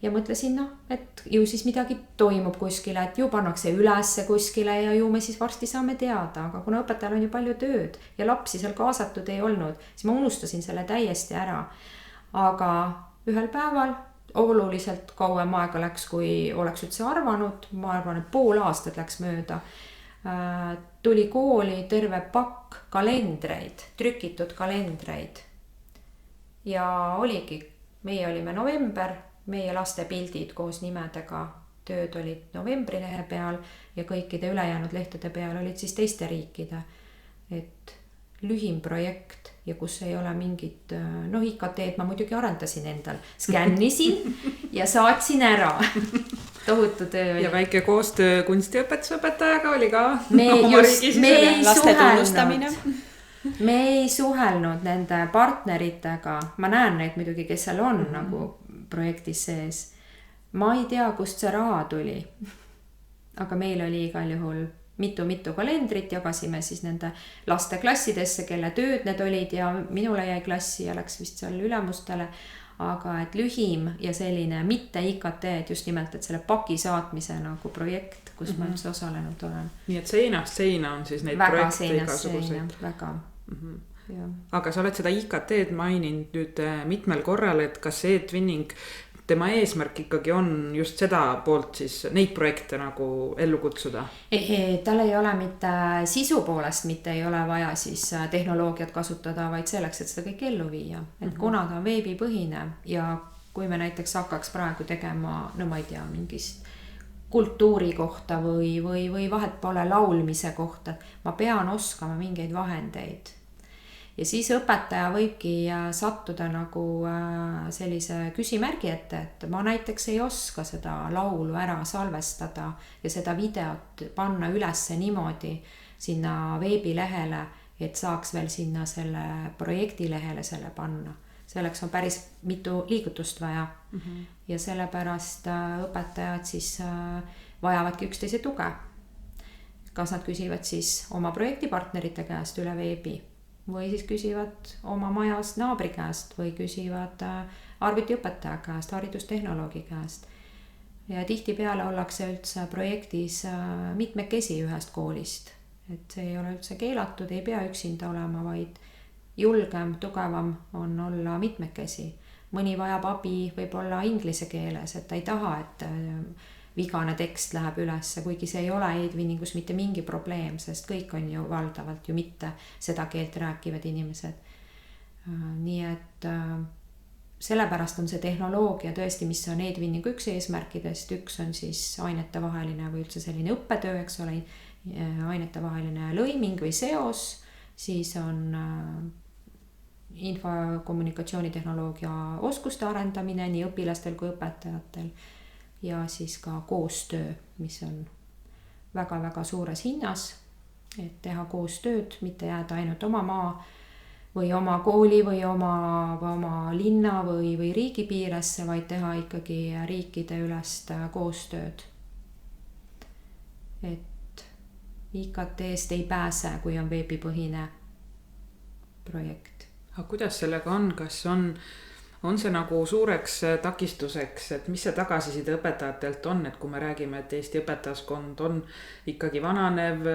Ja mõtlesin, et ju siis midagi toimub kuskile, et ju pannakse ülesse kuskile ja ju me siis varsti saame teada. Aga kuna õpetajal on ju palju tööd ja lapsi seal kaasatud ei olnud, siis ma unustasin selle täiesti ära. Aga ühel päeval oluliselt kauem aega läks, kui oleks üldse arvanud. Ma arvan, et pool aastat läks mööda. Tuli kooli terve pakk kalendreid, trükitud kalendreid. Ja oligi, meie olime november, meie laste pildid koos nimedega, tööd olid novembrilehe peal ja kõikide ülejäänud lehtede peal olid siis teiste riikide. Et lühim projekt ja kus ei ole mingit, IKT-d ma muidugi arendasin endal, skännisin ja saatsin ära. Tohutu töö oli. Ja väike koostöö kunstiõpetusõpetajaga oli ka. Me ei suhelnud nende partneritega, ma näen neid muidugi, kes seal on nagu projektis sees. Ma ei tea, kust see raha tuli, aga meil oli igal juhul mitu kalendrit, jagasime siis nende laste klassidesse, kelle tööd need olid ja minule jäi klassi ja läks vist seal ülemustele, aga et lühim ja selline mitte IKT, et just nimelt, et selle paki saatmise nagu projekt, kus ma üldse osalenud olen. Nii et seinast seina on siis neid väga projekte igasuguseid. Väga. Aga sa oled seda IKT-d maininud nüüd mitmel korral, et kas e-twinning, tema eesmärk ikkagi on just seda poolt siis neid projekte nagu ellu kutsuda? Tal ei ole mitte sisu poolest, mitte ei ole vaja siis tehnoloogiat kasutada, vaid selleks, et seda kõik ellu viia. Et kuna ta on veebipõhine ja kui me näiteks hakkaks praegu tegema, ma ei tea, mingist kultuuri kohta või vahet pole laulmise kohta, ma pean oskama mingeid vahendeid. Ja siis õpetaja võibki sattuda nagu sellise küsimärgi ette, et ma näiteks ei oska seda laulu ära salvestada ja seda videot panna ülesse niimoodi, sinna veebilehele, et saaks veel sinna selle projektilehele selle panna. Selleks on päris mitu liigutust vaja. Ja sellepärast õpetajad siis vajavadki üksteise tuge. Kas nad küsivad siis oma projektipartnerite käest üle veebi või siis küsivad oma majas naabri käest või küsivad arvutiõpetaja käest, haridustehnoloogi käest. Ja tihtipeale ollakse üldse projektis mitmekesi ühest koolist. Et see ei ole üldse keelatud, ei pea üksinda olema, vaid julgem, tugevam on olla mitmekesi. Mõni vajab abi võib-olla inglise keeles, et ta ei taha, et vigane tekst läheb üles, kuigi see ei ole e-twinningus mitte mingi probleem, sest kõik on ju valdavalt ju mitte seda keelt rääkivad inimesed. Nii et sellepärast on see tehnoloogia tõesti, mis on e-twinningu üks eesmärkidest, üks on siis ainetevaheline või üldse selline õppetöö, eks ole, ainetevaheline lõiming või seos, siis on infokommunikatsioonitehnoloogia oskuste arendamine nii õpilastel kui õpetajatel ja siis ka koostöö, mis on väga-väga suures hinnas, et teha koostööd, mitte jääda ainult oma maa või oma kooli või oma linna või riigi piiresse, vaid teha ikkagi riikide ülest koostööd. Et IKT-st ei pääse, kui on veebipõhine projekt. Aga kuidas sellega on, kas on see nagu suureks takistuseks, et mis see tagasiside õpetajatelt on, et kui me räägime, et Eesti õpetajaskond on ikkagi vananev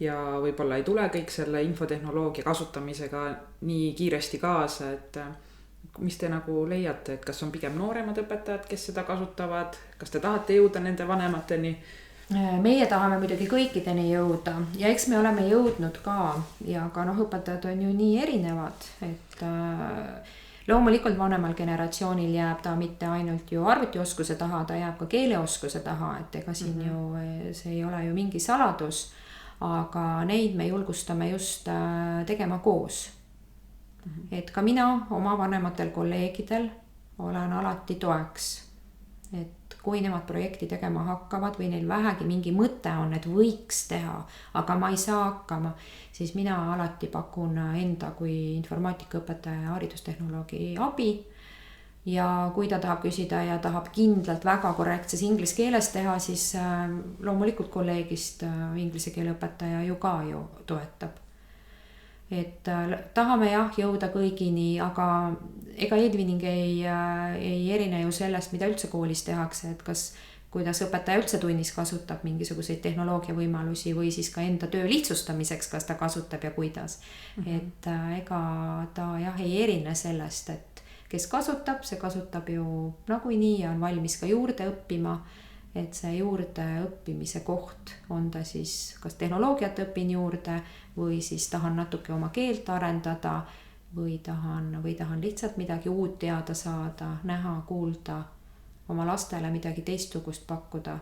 ja võib-olla ei tule kõik selle infotehnoloogia kasutamisega nii kiiresti kaasa, et mis te nagu leiate, et kas on pigem nooremad õpetajad, kes seda kasutavad, kas te tahate jõuda nende vanemateni? Meie tahame muidugi kõikideni jõuda ja eks me oleme jõudnud ka ja ka õpetajad on ju nii erinevad, et loomulikult vanemal generatsioonil jääb ta mitte ainult ju arvutioskuse taha, ta jääb ka keeleoskuse taha, et ega siin ju see ei ole ju mingi saladus, aga neid me julgustame just tegema koos. Et ka mina oma vanematel kolleegidel olen alati toeks, et kui nemad projekti tegema hakkavad või neil vähegi mingi mõte on, et võiks teha, aga ma ei saa hakkama, siis mina alati pakun enda kui informaatikaõpetaja ja haridustehnoloogi abi. Ja kui ta tahab küsida ja tahab kindlalt väga korrektses inglise keeles teha, siis loomulikult kolleegist inglise keele õpetaja ju ka ju toetab. Et tahame jah jõuda kõigini, aga ega e-twinning ei erine ju sellest, mida üldse koolis tehakse, et kuidas õpetaja üldse tunnis kasutab mingisuguseid tehnoloogia võimalusi või siis ka enda töö lihtsustamiseks, kas ta kasutab ja kuidas. Et ega ta jah ei erine sellest, et kes kasutab, see kasutab ju nagunii ja on valmis ka juurde õppima. Et see juurde õppimise koht on ta siis, kas tehnoloogiat õpin juurde või siis tahan natuke oma keelt arendada või tahan lihtsalt midagi uut teada saada, näha, kuulda, oma lastele midagi teistsugust pakkuda.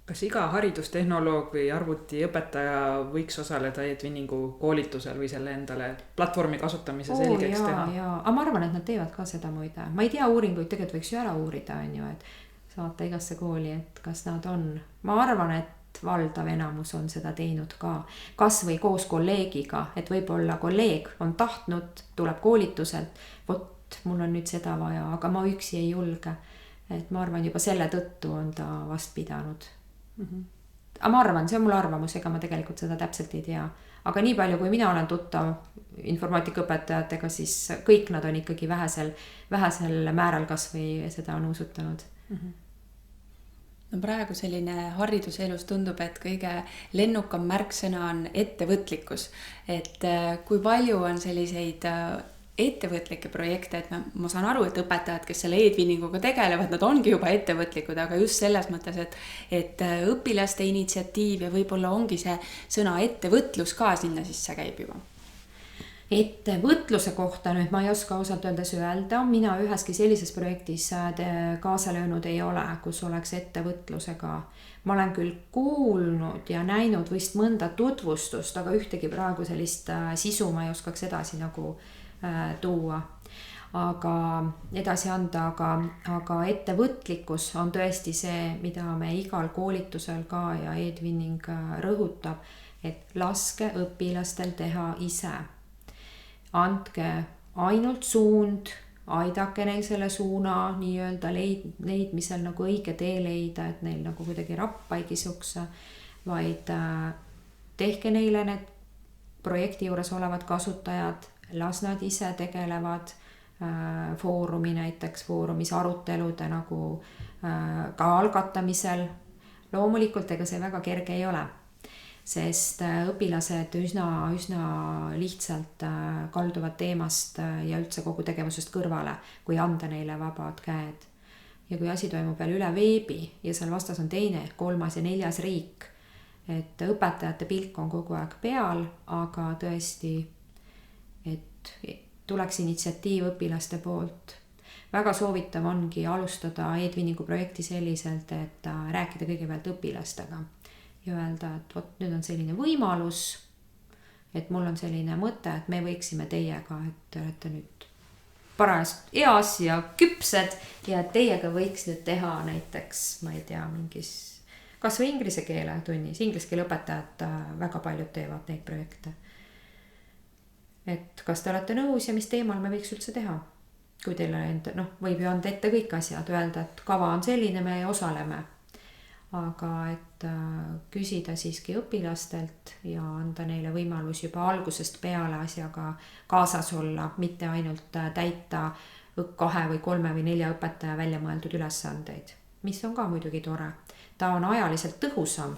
Kas iga haridustehnoloog või arvutiõpetaja võiks osaleda e-twinningu koolitusel või selle endale platvormi kasutamise selgeks teha? Aga ma arvan, et nad teevad ka seda muide. Ma ei tea uuringuid, tegelikult võiks ju ära uurida, on ju, et saata igasse kooli, et kas nad on. Ma arvan, et valdav enamus on seda teinud ka. Kas või koos kolleegiga, et võib-olla kolleeg on tahtnud, tuleb koolituselt, vot mul on nüüd seda vaja, aga ma üksi ei julge. Et ma arvan, juba selle tõttu on ta vast pidanud. Aga ma arvan, see on mul arvamus, ega ma tegelikult seda täpselt ei tea. Aga nii palju, kui mina olen tuttav informaatikaõpetajatega, siis kõik nad on ikkagi vähesel määral kas või seda on usutanud. No praegu selline hariduselus tundub, et kõige lennukam märksõna on ettevõtlikkus. Et kui palju on selliseid ettevõtlikke projekte, et ma saan aru, et õpetajad, kes selle e-twinninguga tegelevad, nad ongi juba ettevõtlikud, aga just selles mõttes, et õpilaste initsiatiiv ja võib-olla ongi see sõna ettevõtlus ka sinna sisse käib juba. Ettevõtluse kohta nüüd ma ei oska osalt öeldes öelda, mina üheski sellises projektis kaasa löönud ei ole, kus oleks ettevõtlusega. Ma olen küll kuulnud ja näinud vist mõnda tutvustust, aga ühtegi praegu sellist sisu ma ei oskaks edasi nagu tuua, aga edasi anda, aga ettevõtlikkus on tõesti see, mida me igal koolitusel ka ja e-twinning rõhutab, et laske õpilastel teha ise. Andke ainult suund, aidake neil selle suuna nii-öelda leidmisel nagu õige tee leida, et neil nagu kuidagi rappa ei kisuks, vaid tehke neile need projekti juures olevad kasutajad, las nad ise tegelevad foorumis arutelude nagu ka algatamisel. Loomulikult ega see väga kerge ei ole, sest õpilased üsna lihtsalt kalduvad teemast ja üldse kogu tegevusest kõrvale, kui anda neile vabad käed. Ja kui asi toimub veel üle veebi ja seal vastas on 2., 3. ja 4. riik, et õpetajate pilk on kogu aeg peal, aga tõesti, et tuleks initsiatiiv õpilaste poolt. Väga soovitav ongi alustada e-twinningu projekti selliselt, et rääkida kõigepealt õpilastega ja öelda, et vot nüüd on selline võimalus, et mul on selline mõte, et me võiksime teiega, et te olete nüüd parajast eas ja küpsed ja teiega võiks nüüd teha näiteks, ma ei tea, mingis kas või inglise keele tunnis, inglise keele õpetajad väga paljud teevad neid projekte. Et kas te olete nõus ja mis teemal me võiks üldse teha? Kui teil on võib ju anda ette kõik asjad, öelda, et kava on selline, me osaleme. Aga et küsida siiski õpilastelt ja anda neile võimalus juba algusest peale asjaga kaasas olla, mitte ainult täita 2 või 3 või 4 õpetaja välja mõeldud ülesandeid, mis on ka muidugi tore. Ta on ajaliselt tõhusam,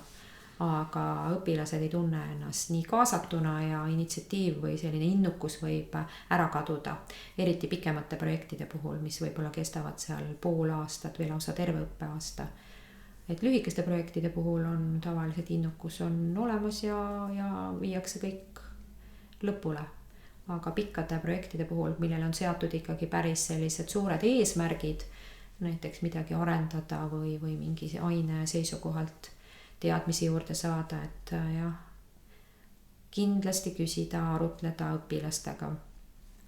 aga õpilased ei tunne ennast nii kaasatuna ja initsiatiiv või selline innukus võib ära kaduda, eriti pikemate projektide puhul, mis võib-olla kestavad seal pool aastat või lausa terve õppeaasta. Et lühikeste projektide puhul on tavaliselt innukus on olemas ja viiakse kõik lõpule. Aga pikkade projektide puhul, millele on seatud ikkagi päris sellised suured eesmärgid, näiteks midagi arendada või mingi aine seisukohalt teadmisi juurde saada, et jah, kindlasti küsida, arutleda õpilastega.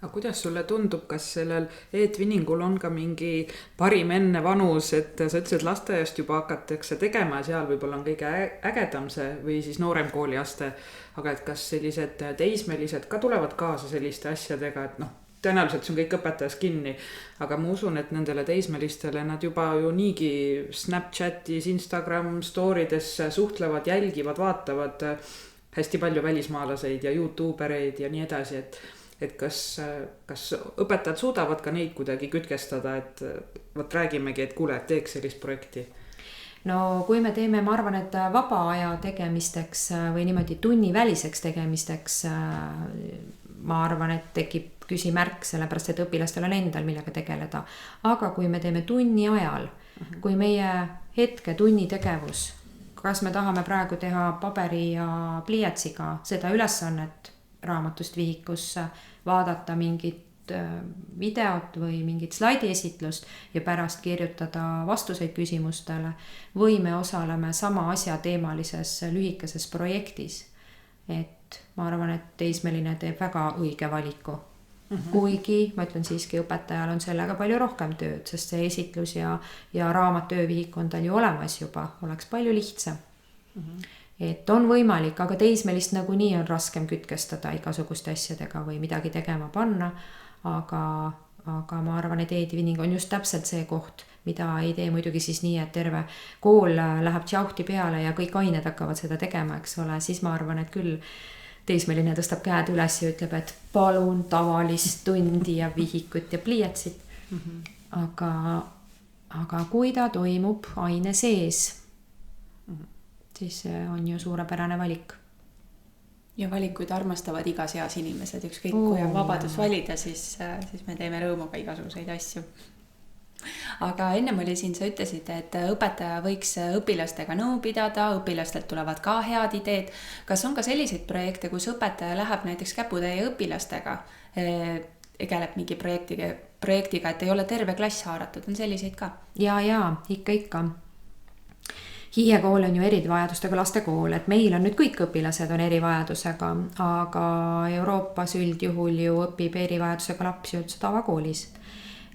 Aga kuidas sulle tundub, kas sellel e-twinningul on ka mingi parim enne vanus, et sa ütlesid, lasteaiast juba hakatakse tegema, seal võib-olla on kõige ägedam see või siis noorem kooliaste, aga et kas sellised teismelised ka tulevad kaasa selliste asjadega, et tõenäoliselt see on kõik õpetajas kinni, aga ma usun, et nendele teismelistele nad juba ju niigi Snapchatis, Instagram storydes suhtlevad, jälgivad, vaatavad hästi palju välismaalaseid ja YouTubereid ja nii edasi, et kas õpetajad suudavad ka neid kuidagi kütkestada, et võt räägimegi, et kuule, et teeks sellist projekti? No kui me teeme, ma arvan, et vaba aja tegemisteks või niimoodi tunniväliseks tegemisteks, ma arvan, et tekib küsimärk, sellepärast et õpilastel on endal millega tegeleda. Aga kui me teeme tunni ajal, kui meie hetke tunni tegevus, kas me tahame praegu teha paberi ja pliiatsiga seda ülesannet raamatust vihikusse, vaadata mingit videot või mingit slaidiesitlust ja pärast kirjutada vastuseid küsimustele või me osaleme sama asja teemalises lühikeses projektis. Et ma arvan, et teismeline teeb väga õige valiku. Kuigi ma ütlen siiski, õpetajal on sellega palju rohkem tööd, sest see esitlus ja raamat töövihik on tal ju olemas juba, oleks palju lihtsam. Et on võimalik, aga teismelist nagunii on raskem kütkestada igasuguste asjadega või midagi tegema panna, aga ma arvan, et e-twinning on just täpselt see koht, mida ei tee muidugi siis nii, et terve kool läheb tšauhti peale ja kõik ained hakkavad seda tegema, eks ole, siis ma arvan, et küll teismeline tõstab käed üles ja ütleb, et palun tavalist tundi ja vihikut ja pliiatsit. Aga kui ta toimub aine sees, siis on ju suurepärane valik. Ja valikuid armastavad igas eas inimesed, ükskõik kui on vabadus valida, siis me teeme rõõmuga igasuguseid asju. Aga ennem oli siin, sa ütlesid, et õpetaja võiks õpilastega nõu pidada, õpilastelt tulevad ka head ideed. Kas on ka selliseid projekte, kus õpetaja läheb näiteks käputäie õpilastega, tegeleb mingi projektiga, et ei ole terve klass haaratud, on selliseid ka? Ja, ikka. Hiie kool on ju erivajadustega lastekool, et meil on nüüd kõik õpilased on erivajadusega, aga Euroopas üldjuhul ju õpib erivajadusega lapsi üldse tavakoolis.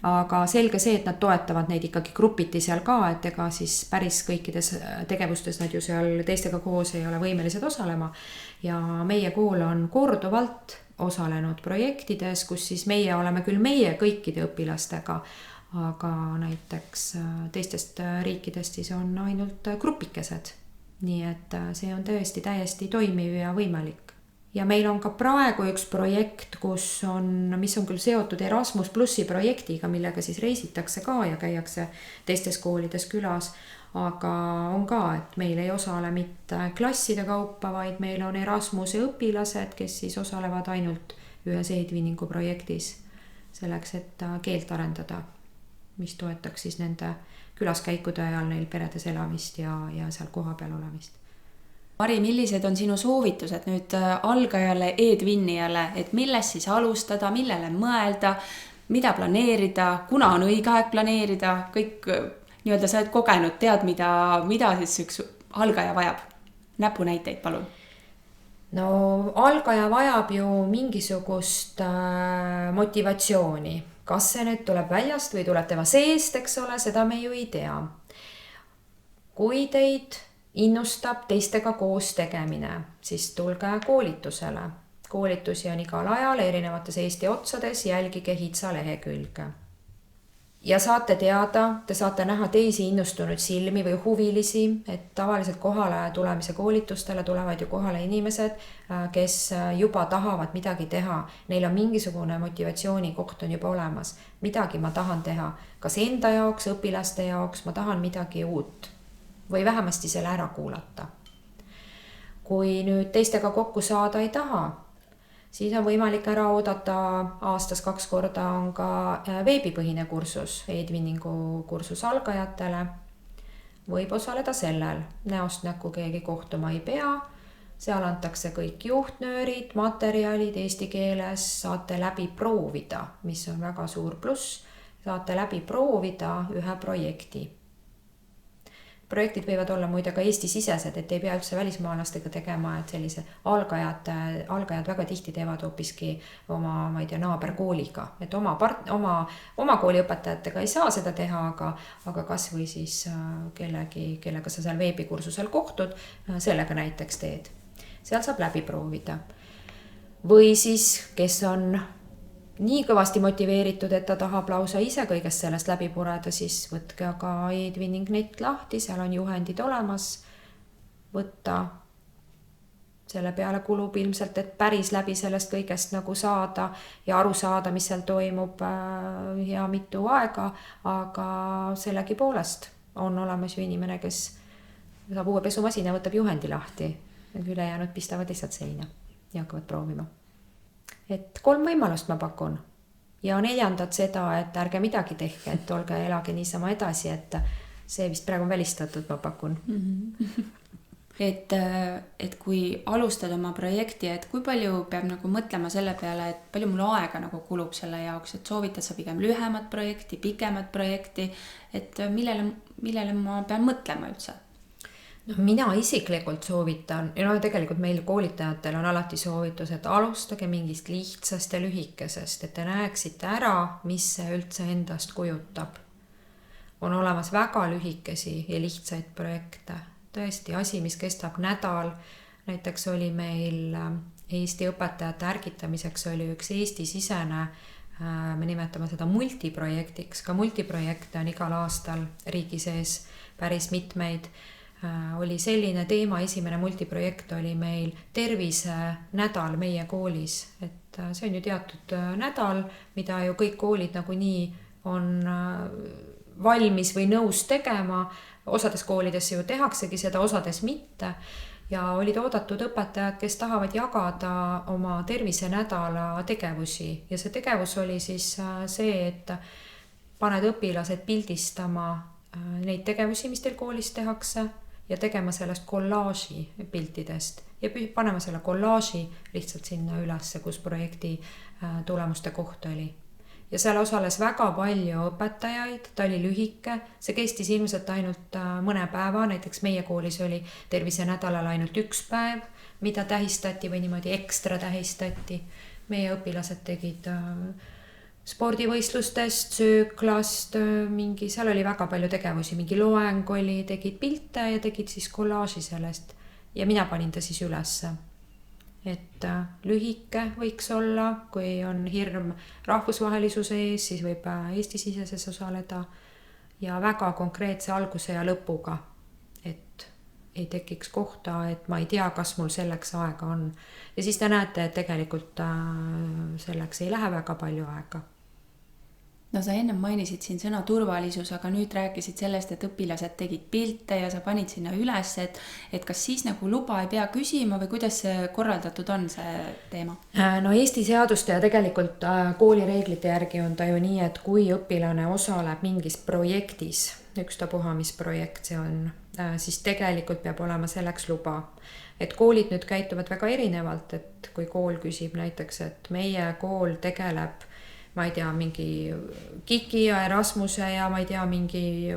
aga selge see, et nad toetavad neid ikkagi grupiti seal ka, et ega siis päris kõikides tegevustes nad ju seal teistega koos ei ole võimelised osalema. Ja meie kool on korduvalt osalenud projektides, kus siis meie oleme küll meie kõikide õpilastega, aga näiteks teistest riikidest siis on ainult grupikesed. Nii et see on tõesti täiesti toimiv ja võimalik. Ja meil on ka praegu üks projekt, mis on küll seotud Erasmus Plussi projektiga, millega siis reisitakse ka ja käiakse teistes koolides külas. Aga on ka, et meil ei osale mitte klasside kaupa, vaid meil on Erasmuse õpilased, kes siis osalevad ainult ühes e-twinningu projektis selleks, et keelt arendada, mis toetaks siis nende külaskäikude ajal neil peredes elamist ja seal kohapeal olemist. Mari, millised on sinu soovitused nüüd algajale, e-twinnijale, et millest siis alustada, millele mõelda, mida planeerida, kuna on õige aeg planeerida, kõik nii-öelda sa oled kogenud, tead, mida siis üks algaja vajab? Näpunäiteid, palun. No algaja vajab ju mingisugust motivatsiooni. Kas see nüüd tuleb väljast või tuleb tema seest, eks ole, seda me ju ei tea. Kui teid innustab teistega koos tegemine, siis tulge koolitusele. Koolitusi on igal ajal erinevates Eesti otsades, jälgige HITSA lehekülge. Ja saate teada, te saate näha teisi innustunud silmi või huvilisi, et tavaliselt kohale tulemise koolitustele tulevad ju kohale inimesed, kes juba tahavad midagi teha. Neil on mingisugune motivatsiooni koht on juba olemas. Midagi ma tahan teha, kas enda jaoks, õpilaste jaoks, ma tahan midagi uut või vähemasti selle ära kuulata. Kui nüüd teistega kokku saada ei taha, siis on võimalik ära oodata aastas 2 korda on ka veebipõhine kursus, e-twinningu kursus algajatele. Võib osaleda sellel, näost näkku keegi kohtuma ei pea, seal antakse kõik juhtnöörid, materjalid eesti keeles, saate läbi proovida, mis on väga suur pluss, saate läbi proovida ühe projekti. Projektid võivad olla muide ka Eesti-sisesed, et ei pea üldse välismaalastega tegema, et sellise algajad väga tihti teevad hoopiski oma, ma ei tea, naaberkooliga, et oma kooli õpetajatega ei saa seda teha, aga kas või siis kellega sa seal veebikursusel kohtud, sellega näiteks teed. Seal saab läbi proovida. Või siis, kes on nii kõvasti motiveeritud, et ta tahab lausa ise kõigest sellest läbi pureda, siis võtke aga e-twinning net lahti, seal on juhendid olemas, võtta. Selle peale kulub ilmselt, et päris läbi sellest kõigest nagu saada ja aru saada, mis seal toimub ja mitu aega, aga sellegi poolest on olemas ju inimene, kes saab uue pesumasina, võtab juhendi lahti, ülejäänud pistavad lihtsalt seina ja hakkavad proovima. Et 3 võimalust ma pakun ja 4. seda, et ärge midagi tehke, et olge elage niisama edasi, et see vist praegu on välistatud, ma pakun. Et kui alustad oma projekti, et kui palju peab nagu mõtlema selle peale, et palju mul aega nagu kulub selle jaoks, et soovitad sa pigem lühemat projekti, pikemat projekti, et millele ma pean mõtlema üldse? No, mina isiklikult soovitan, ja tegelikult meil koolitajatel on alati soovitus, et alustage mingist lihtsast ja lühikesest, et te näeksite ära, mis see üldse endast kujutab. On olemas väga lühikesi ja lihtsaid projekte. Tõesti, asi, mis kestab nädal. Näiteks oli meil Eesti õpetajate ärgitamiseks oli üks Eesti-sisene, me nimetame seda multiprojektiks. Ka multiprojekte on igal aastal riigi sees päris mitmeid. Oli selline teema, esimene multiprojekt oli meil tervisenädal meie koolis, et see on ju teatud nädal, mida ju kõik koolid nagunii on valmis või nõus tegema, osades koolides ju tehaksegi seda, osades mitte ja olid oodatud õpetajad, kes tahavad jagada oma tervisenädala tegevusi ja see tegevus oli siis see, et paned õpilased pildistama neid tegevusi, mis teil koolis tehakse ja tegema sellest kollaaži piltidest ja panema selle kollaaži lihtsalt sinna ülesse, kus projekti tulemuste koht oli. Ja seal osales väga palju õpetajaid, ta oli lühike, see kestis ilmselt ainult mõne päeva, näiteks meie koolis oli tervisenädalal ainult 1 päev, mida tähistati või niimoodi ekstra tähistati. Meie õpilased tegid spordivõistlustest, sööklast, mingi, seal oli väga palju tegevusi, mingi loeng oli, tegid pilte ja tegid siis kollaaži sellest ja mina panin ta siis ülesse. Et lühike võiks olla, kui on hirm rahvusvahelisuse ees, siis võib Eesti-siseses osaleda ja väga konkreetse alguse ja lõpuga, et ei tekiks kohta, et ma ei tea, kas mul selleks aega on. Ja siis te näete, et tegelikult selleks ei lähe väga palju aega. No sa ennem mainisid siin sõna turvalisus, aga nüüd rääkisid sellest, et õpilased tegid pilte ja sa panid sinna üles, et kas siis nagu luba ei pea küsima või kuidas see korraldatud on, see teema? No Eesti seaduste ja tegelikult koolireeglite järgi on ta ju nii, et kui õpilane osaleb mingis projektis, ükstapuha mis projekt see on, siis tegelikult peab olema selleks luba. Et koolid nüüd käituvad väga erinevalt, et kui kool küsib näiteks, et meie kool tegeleb ma ei tea, mingi KIK-i ja Erasmuse ja ma ei tea, mingi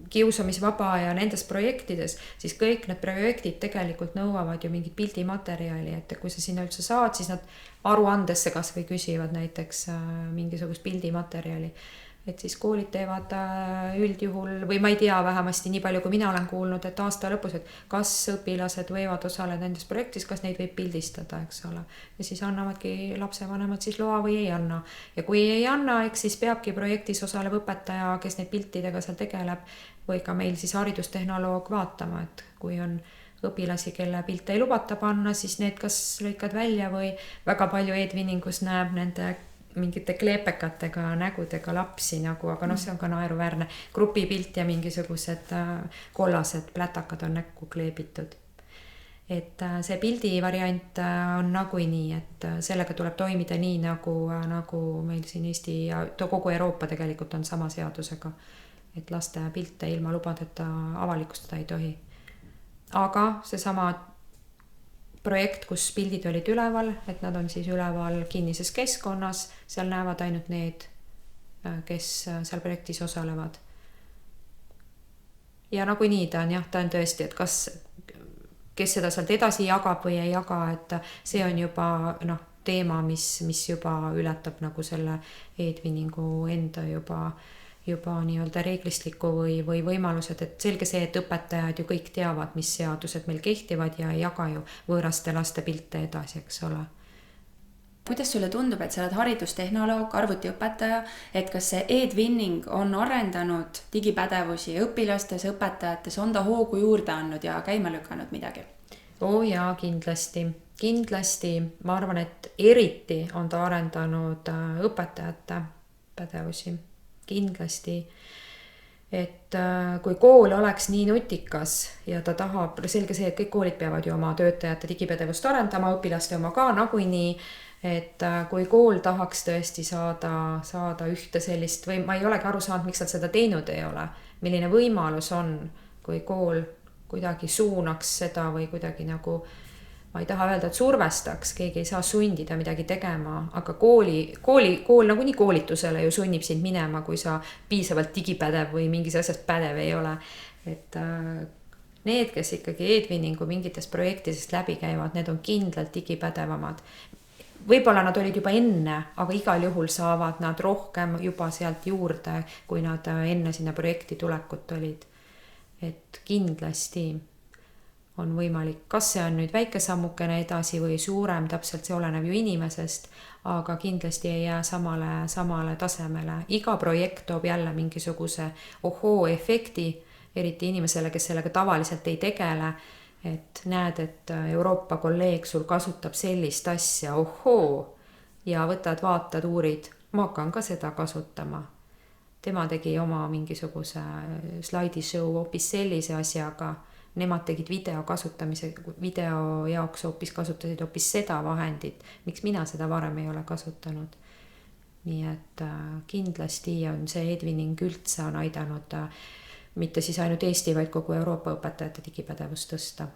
kiusamisvaba ja nendes projektides, siis kõik need projektid tegelikult nõuavad ju mingit pildimaterjali, et kui sa sinna üldse saad, siis nad aruandesse kas või küsivad näiteks mingisugust pildimaterjali. Et siis koolid teevad üldjuhul, või ma ei tea, vähemasti nii palju, kui mina olen kuulnud, et aasta lõpus, et kas õpilased võivad osaleda nendes projektis, kas neid võib pildistada, eks ole. Ja siis annavadki lapsevanemad siis loa või ei anna. Ja kui ei anna, eks siis peabki projektis osalev õpetaja, kes neid piltidega seal tegeleb, või ka meil siis haridustehnoloog vaatama, et kui on õpilasi, kelle pilte ei lubata panna, siis need kas lõikad välja või väga palju e-twinningus näeb nende mingite kleepekatega nägudega lapsi nagu, aga see on ka naeruväärne grupipilt ja mingisugused kollased plätakad on näkku kleebitud. Et see pildi variant on naguinii, et sellega tuleb toimida nii nagu meil siin Eesti ja kogu Euroopa tegelikult on sama seadusega, et laste pilte ilma lubadeta avalikustada ei tohi. Aga seesama projekt, kus pildid olid üleval, et nad on siis üleval kinnises keskkonnas, seal näevad ainult need, kes seal projektis osalevad. Ja nagunii ta on tõesti, et kes seda sealt edasi jagab või ei jaga, et see on juba teema, mis juba ületab nagu selle e-twinningu enda juba nii-öelda reeglistikku või võimalused, et selge see, et õpetajad ju kõik teavad, mis seadused meil kehtivad ja ei jaga ju võõraste laste pilte edasi, eks ole. Kuidas sulle tundub, et sa oled haridustehnoloog, arvutiõpetaja, et kas see e-twinning on arendanud digipädevusi õpilastes, õpetajates, on ta hoogu juurde andnud ja käima lükanud midagi? Jaa, kindlasti. Ma arvan, et eriti on ta arendanud õpetajate pädevusi. Kindlasti, et kui kool oleks nii nutikas ja ta tahab, selge see, et kõik koolid peavad ju oma töötajate digipädevust arendama, õpilaste oma ka nagunii, et kui kool tahaks tõesti saada ühte sellist, või ma ei olegi aru saanud, miks nad seda teinud ei ole, milline võimalus on, kui kool kuidagi suunaks seda või kuidagi nagu, ma ei taha öelda, et survestaks, keegi ei saa sundida midagi tegema, aga kool nagunii koolitusele ju sunnib sind minema, kui sa piisavalt digipädev või mingis asjast pädev ei ole. Et need, kes ikkagi e-twinningu mingites projektidest läbi käivad, need on kindlalt digipädevamad. Võib-olla nad olid juba enne, aga igal juhul saavad nad rohkem juba sealt juurde, kui nad enne sinna projekti tulekut olid. Et kindlasti on võimalik, kas see on nüüd väike sammukene edasi või suurem, täpselt see oleneb ju inimesest, aga kindlasti ei jää samale tasemele. Iga projekt toob jälle mingisuguse ohoo-efekti, eriti inimesele, kes sellega tavaliselt ei tegele, et näed, et Euroopa kolleeg sul kasutab sellist asja, ohoo, ja vaatad, uurid, ma hakkan ka seda kasutama. Tema tegi oma mingisuguse slaidishow hoopis sellise asjaga, nemad tegid video jaoks kasutasid hoopis seda vahendit, miks mina seda varem ei ole kasutanud. Nii et kindlasti on see e-twinning üldse on aidanud mitte siis ainult Eesti, vaid kogu Euroopa õpetajate digipädevust tõsta.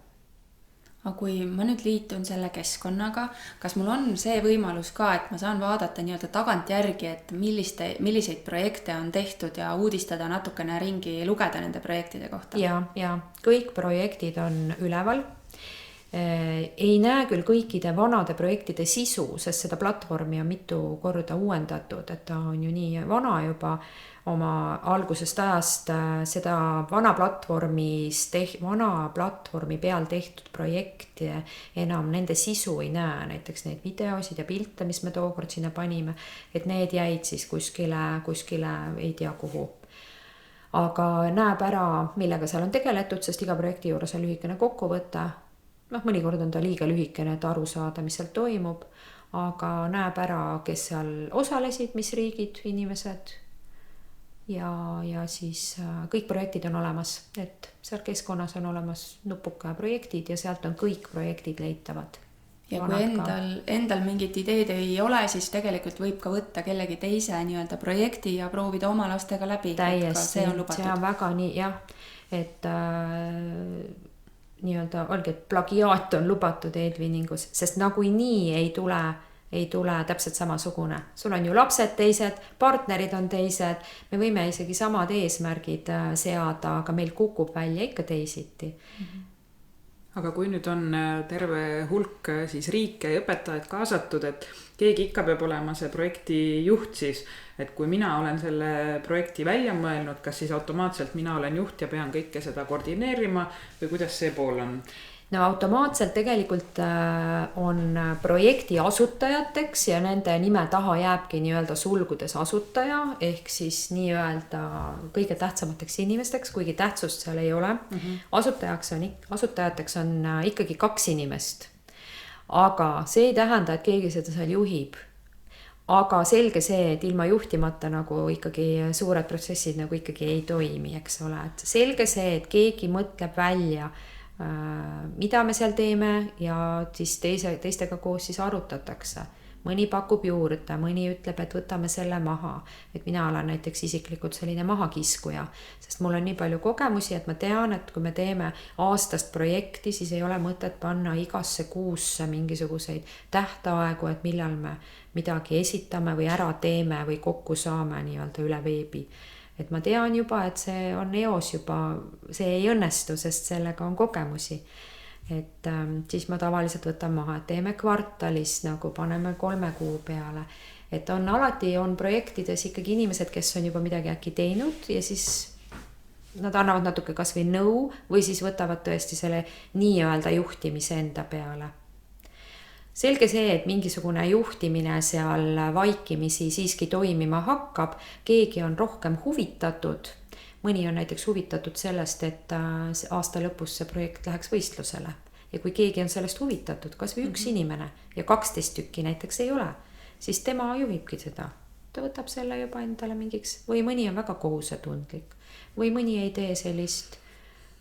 Aga kui ma nüüd liitun selle keskkonnaga, kas mul on see võimalus ka, et ma saan vaadata nii-öelda tagant järgi, et milliseid projekte on tehtud ja uudistada natukene ringi, lugeda nende projektide kohta? Ja kõik projektid on üleval. ei näe küll kõikide vanade projektide sisu, sest seda platvormi on mitu korda uuendatud, et ta on ju nii vana juba oma algusest ajast. Seda vana platvormi peal tehtud projekti enam nende sisu ei näe, näiteks neid videosid ja pilte, mis me tookord sinna panime, et need jäid siis kuskile ei tea kuhu. Aga näeb ära, millega seal on tegeletud, sest iga projekti juures on lühikene kokkuvõte. Mõnikord on ta liiga lühikene, et aru saada, mis seal toimub, aga näeb ära, kes seal osalesid, mis riigid, inimesed ja siis kõik projektid on olemas, et seal keskkonnas on olemas nupuka projektid ja sealt on kõik projektid leitavad. Ja kui endal mingit ideed ei ole, siis tegelikult võib ka võtta kellegi teise nii-öelda projekti ja proovida oma lastega läbi. Täiesti, see on väga nii, jah, et nii-öelda olgi, et plagiaat on lubatud e-twinningus, sest nagunii ei tule täpselt samasugune. Sul on ju lapsed teised, partnerid on teised, me võime isegi samad eesmärgid seada, aga meil kukub välja ikka teisiti. Aga kui nüüd on terve hulk siis riike ja õpetajaid kaasatud, et keegi ikka peab olema see projekti juht siis, et kui mina olen selle projekti välja mõelnud, kas siis automaatselt mina olen juht ja pean kõike seda koordineerima või kuidas see pool on? No automaatselt tegelikult on projekti asutajateks ja nende nime taha jääbki nii-öelda sulgudes asutaja ehk siis nii-öelda kõige tähtsamateks inimesteks, kuigi tähtsust seal ei ole. Asutajateks on ikkagi 2 inimest. Aga see ei tähenda, et keegi seda seal juhib. Aga selge see, et ilma juhtimata nagu ikkagi suured protsessid nagu ikkagi ei toimi, eks ole. Et selge see, et keegi mõtleb välja mida me seal teeme ja siis teistega koos siis arutatakse. Mõni pakub juurde, mõni ütleb, et võtame selle maha. Et mina olen näiteks isiklikult selline mahakiskuja, sest mul on nii palju kogemusi, et ma tean, et kui me teeme aastast projekti, siis ei ole mõtet panna igasse kuusse mingisuguseid tähtaegu, et millal me midagi esitame või ära teeme või kokku saame nii-öelda üle veebi. Et ma tean juba, et see on eos juba, see ei õnnestu, sest sellega on kogemusi. Et siis ma tavaliselt võtan maha, et teeme kvartalis, nagu paneme 3 kuu peale. Et alati on projektides ikkagi inimesed, kes on juba midagi äkki teinud ja siis nad annavad natuke kas või nõu või siis võtavad tõesti selle nii-öelda juhtimise enda peale. Selge see, et mingisugune juhtimine seal vaikimisi siiski toimima hakkab, keegi on rohkem huvitatud. Mõni on näiteks huvitatud sellest, et aasta lõpus see projekt läheks võistlusele. Ja kui keegi on sellest huvitatud, kas või üks inimene ja 12 tükki näiteks ei ole, siis tema juhibki seda. Ta võtab selle juba endale mingiks, või mõni on väga kohusetundlik, või mõni ei tee sellist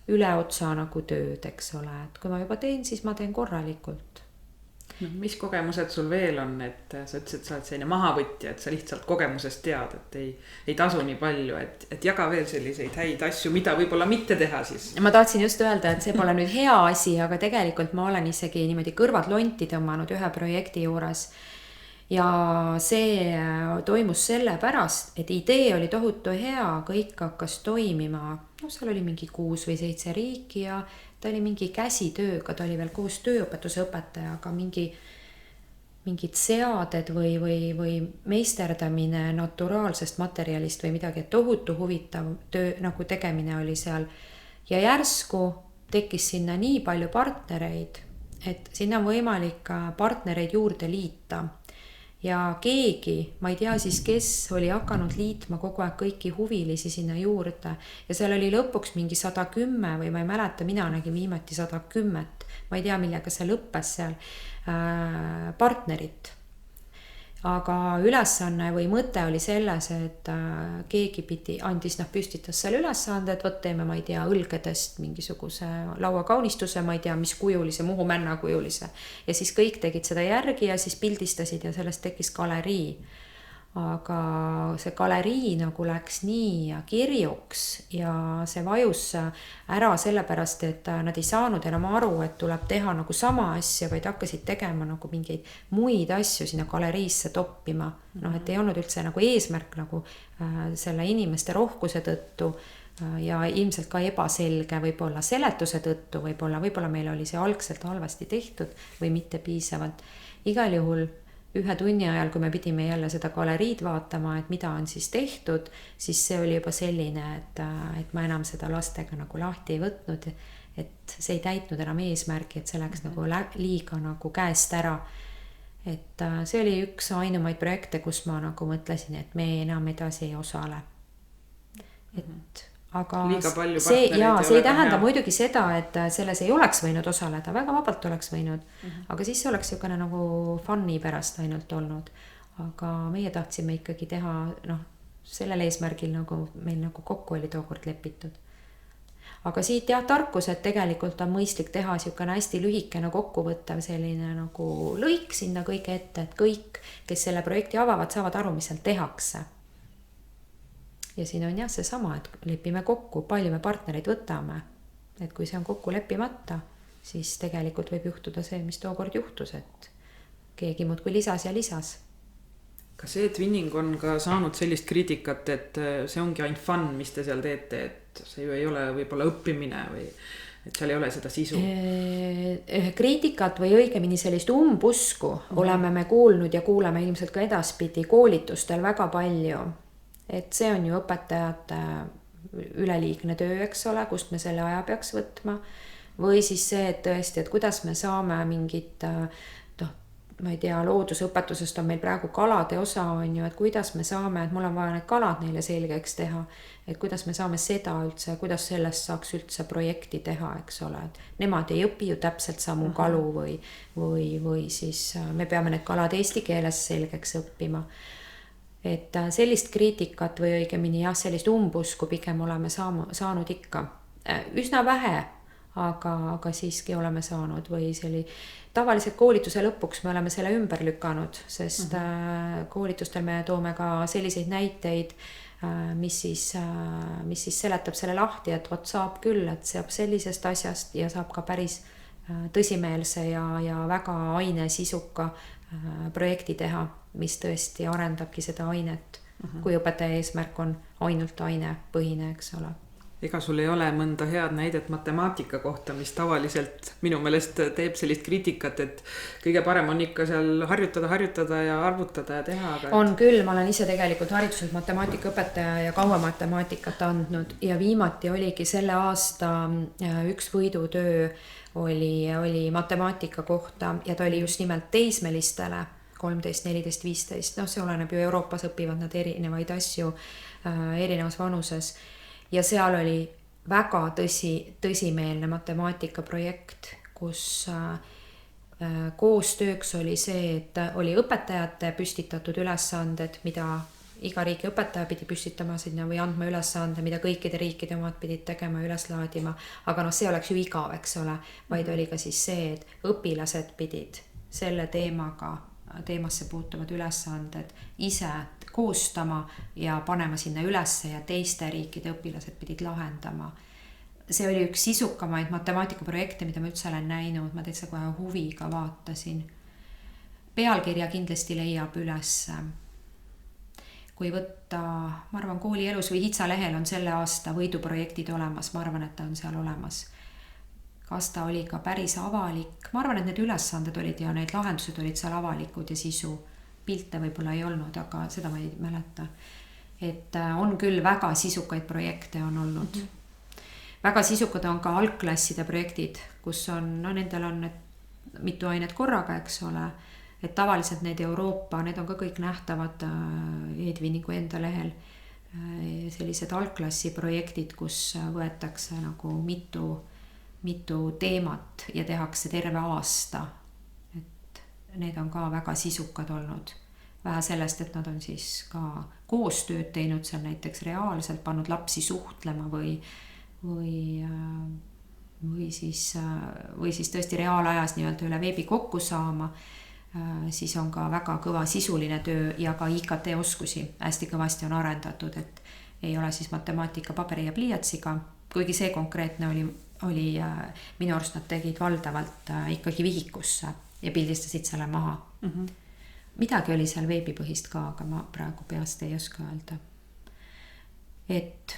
üleotsa nagu tööd, eks ole. Et kui ma juba teen, siis ma teen korralikult. No, mis kogemused sul veel on, et sa ütlesid, et sa oled selline mahavõtja, et sa lihtsalt kogemusest tead, et ei tasu nii palju, et jaga veel selliseid häid asju, mida võib-olla mitte teha siis. Ma tahtsin just öelda, et see pole nüüd hea asi, aga tegelikult ma olen isegi niimoodi kõrvad lonti tõmmanud ühe projekti juures. Ja see toimus selle pärast, et idee oli tohutu hea, kõik hakkas toimima. No seal oli mingi 6 või 7 riiki ja ta oli mingi käsitööga, ta oli veel koos tööõpetuse õpetajaga, mingid seaded või meisterdamine naturaalsest materjalist või midagi, tohutu huvitav töö nagu tegemine oli seal. Ja järsku tekkis sinna nii palju partnereid, et sinna on võimalik partnereid juurde liita. Ja keegi, ma ei tea siis kes, oli hakanud liitma kogu aeg kõiki huvilisi sinna juurde. Ja seal oli lõpuks mingi 110 või ma ei mäleta, mina nägin viimati 110. Ma ei tea, millega see lõppes seal partnerit. Aga ülesanne või mõte oli selles, et keegi püstitas selle ülesande, et võt teeme, ma ei tea, õlgedest mingisuguse lauakaunistuse, ma ei tea, mis kujulise, Muhu männa kujulise. Ja siis kõik tegid seda järgi ja siis pildistasid ja sellest tekkis galerii. Aga see galerii nagu läks nii kirjuks ja see vajus ära sellepärast, et nad ei saanud enam aru, et tuleb teha nagu sama asja, vaid hakkasid tegema nagu mingeid muid asju sinna galeriisse toppima. Et ei olnud üldse nagu eesmärk nagu selle inimeste rohkuse tõttu ja ilmselt ka ebaselge võib-olla seletuse tõttu, võib-olla meil oli see algselt halvasti tehtud või mitte piisavalt. Igal juhul 1 tunni ajal, kui me pidime jälle seda galeriid vaatama, et mida on siis tehtud, siis see oli juba selline, et ma enam seda lastega nagu lahti ei võtnud, et see ei täitnud enam eesmärki, et see läks nagu liiga nagu käest ära. Et see oli üks ainumaid projekte, kus ma nagu mõtlesin, et me enam edasi ei osale. Et aga see ei tähenda muidugi seda, et selles ei oleks võinud osaleda, väga vabalt oleks võinud, aga siis see oleks niisugune nagu fun'i pärast ainult olnud. Aga meie tahtsime ikkagi teha, sellel eesmärgil nagu meil nagu kokku oli tookord lepitud. Aga siit tarkus, et tegelikult on mõistlik teha niisugune hästi lühikene kokkuvõttev selline nagu lõik sinna kõige ette, et kõik, kes selle projekti avavad, saavad aru, mis seal tehakse. Ja siin on jah seesama, et lepime kokku, palju me partnereid võtame. Et kui see on kokku leppimata, siis tegelikult võib juhtuda see, mis tookord juhtus, et keegi muudkui lisas ja lisas. Kas e-twinning on ka saanud sellist kriitikat, et see ongi ainult fun, mis te seal teete, et see ju ei ole võib-olla õppimine või et seal ei ole seda sisu? Kriitikat või õigemini sellist umbusku oleme me kuulnud ja kuuleme ilmselt ka edaspidi koolitustel väga palju. Et see on ju õpetajate üleliigne töö, eks ole, kust me selle aja peaks võtma. Või siis see, et tõesti, et kuidas me saame mingit, ma ei tea, loodusõpetusest on meil praegu kalade osa on ju, et kuidas me saame, et mul on vaja need kalad neile selgeks teha, et kuidas me saame seda üldse, kuidas sellest saaks üldse projekti teha, eks ole, et nemad ei õpi ju täpselt samu kalu või siis me peame need kalad eesti keeles selgeks õppima. Et sellist kriitikat või õigemini sellist umbusku pigem oleme saanud ikka. Üsna vähe, aga siiski oleme saanud või tavaliselt koolituse lõpuks me oleme selle ümber lükanud, sest koolitustel me toome ka selliseid näiteid, mis siis seletab selle lahti, et saab küll, et saab sellisest asjast ja saab ka päris tõsimeelse ja väga ainesisuka projekti teha, mis tõesti arendabki seda ainet, kui õpetaja eesmärk on ainult ainepõhine, eks ole. Ega sul ei ole mõnda head näidet matemaatika kohta, mis tavaliselt minu meelest teeb sellist kriitikat, et kõige parem on ikka seal harjutada ja arvutada ja teha. Aga on küll, ma olen ise tegelikult hariduselt matemaatikaõpetaja ja kaua matemaatikat andnud ja viimati oligi selle aasta üks võidutöö oli matemaatika kohta ja ta oli just nimelt teismelistele 13, 14, 15, see oleneb ju Euroopas õpivad nad erinevaid asju erinevas vanuses ja seal oli väga tõsimeelne matemaatikaprojekt, kus koostööks oli see, et oli õpetajate püstitatud ülesanded, mida iga riigi õpetaja pidi püstitama sinna või andma ülesande, mida kõikide riikide omad pidid tegema ja üles laadima, aga see oleks ju igav, eks ole, vaid oli ka siis see, et õpilased pidid selle teemasse puutuvad ülesanded ise koostama ja panema sinna ülesse ja teiste riikide õpilased pidid lahendama. See oli üks sisukamaid matemaatikaprojekte, mida ma üldse olen näinud, ma täitsa kohe huviga vaatasin. Pealkirja kindlasti leiab ülesse. Kui võtta, ma arvan, koolielus või Hitsa lehel on selle aasta võiduprojektid olemas, ma arvan, et ta on seal olemas. Kas ta oli ka päris avalik? Ma arvan, et need ülesanded olid ja need lahendused olid seal avalikud ja sisu. Pilte võib-olla ei olnud, aga seda ma ei mäleta. Et on küll väga sisukaid projekte on olnud. Väga sisukad on ka algklasside projektid, kus on, nendel on mitu ainet korraga, eks ole. Et tavaliselt need Euroopa, need on ka kõik nähtavad e-twinningu enda lehel. Sellised algklassi projektid, kus võetakse nagu mitu teemat ja tehakse terve aasta. Et need on ka väga sisukad olnud. Vähe sellest, et nad on siis ka koostööd teinud seal näiteks reaalselt, pannud lapsi suhtlema või siis tõesti reaalajas nii-öelda üle veebi kokku saama. Siis on ka väga kõva sisuline töö ja ka IKT oskusi hästi kõvasti on arendatud, et ei ole siis matemaatika paberi ja pliiatsiga, kuigi see konkreetne oli minu arust nad tegid valdavalt ikkagi vihikusse ja pildistasid selle maha. Midagi oli seal veebipõhist ka, aga ma praegu peast ei oska öelda. Et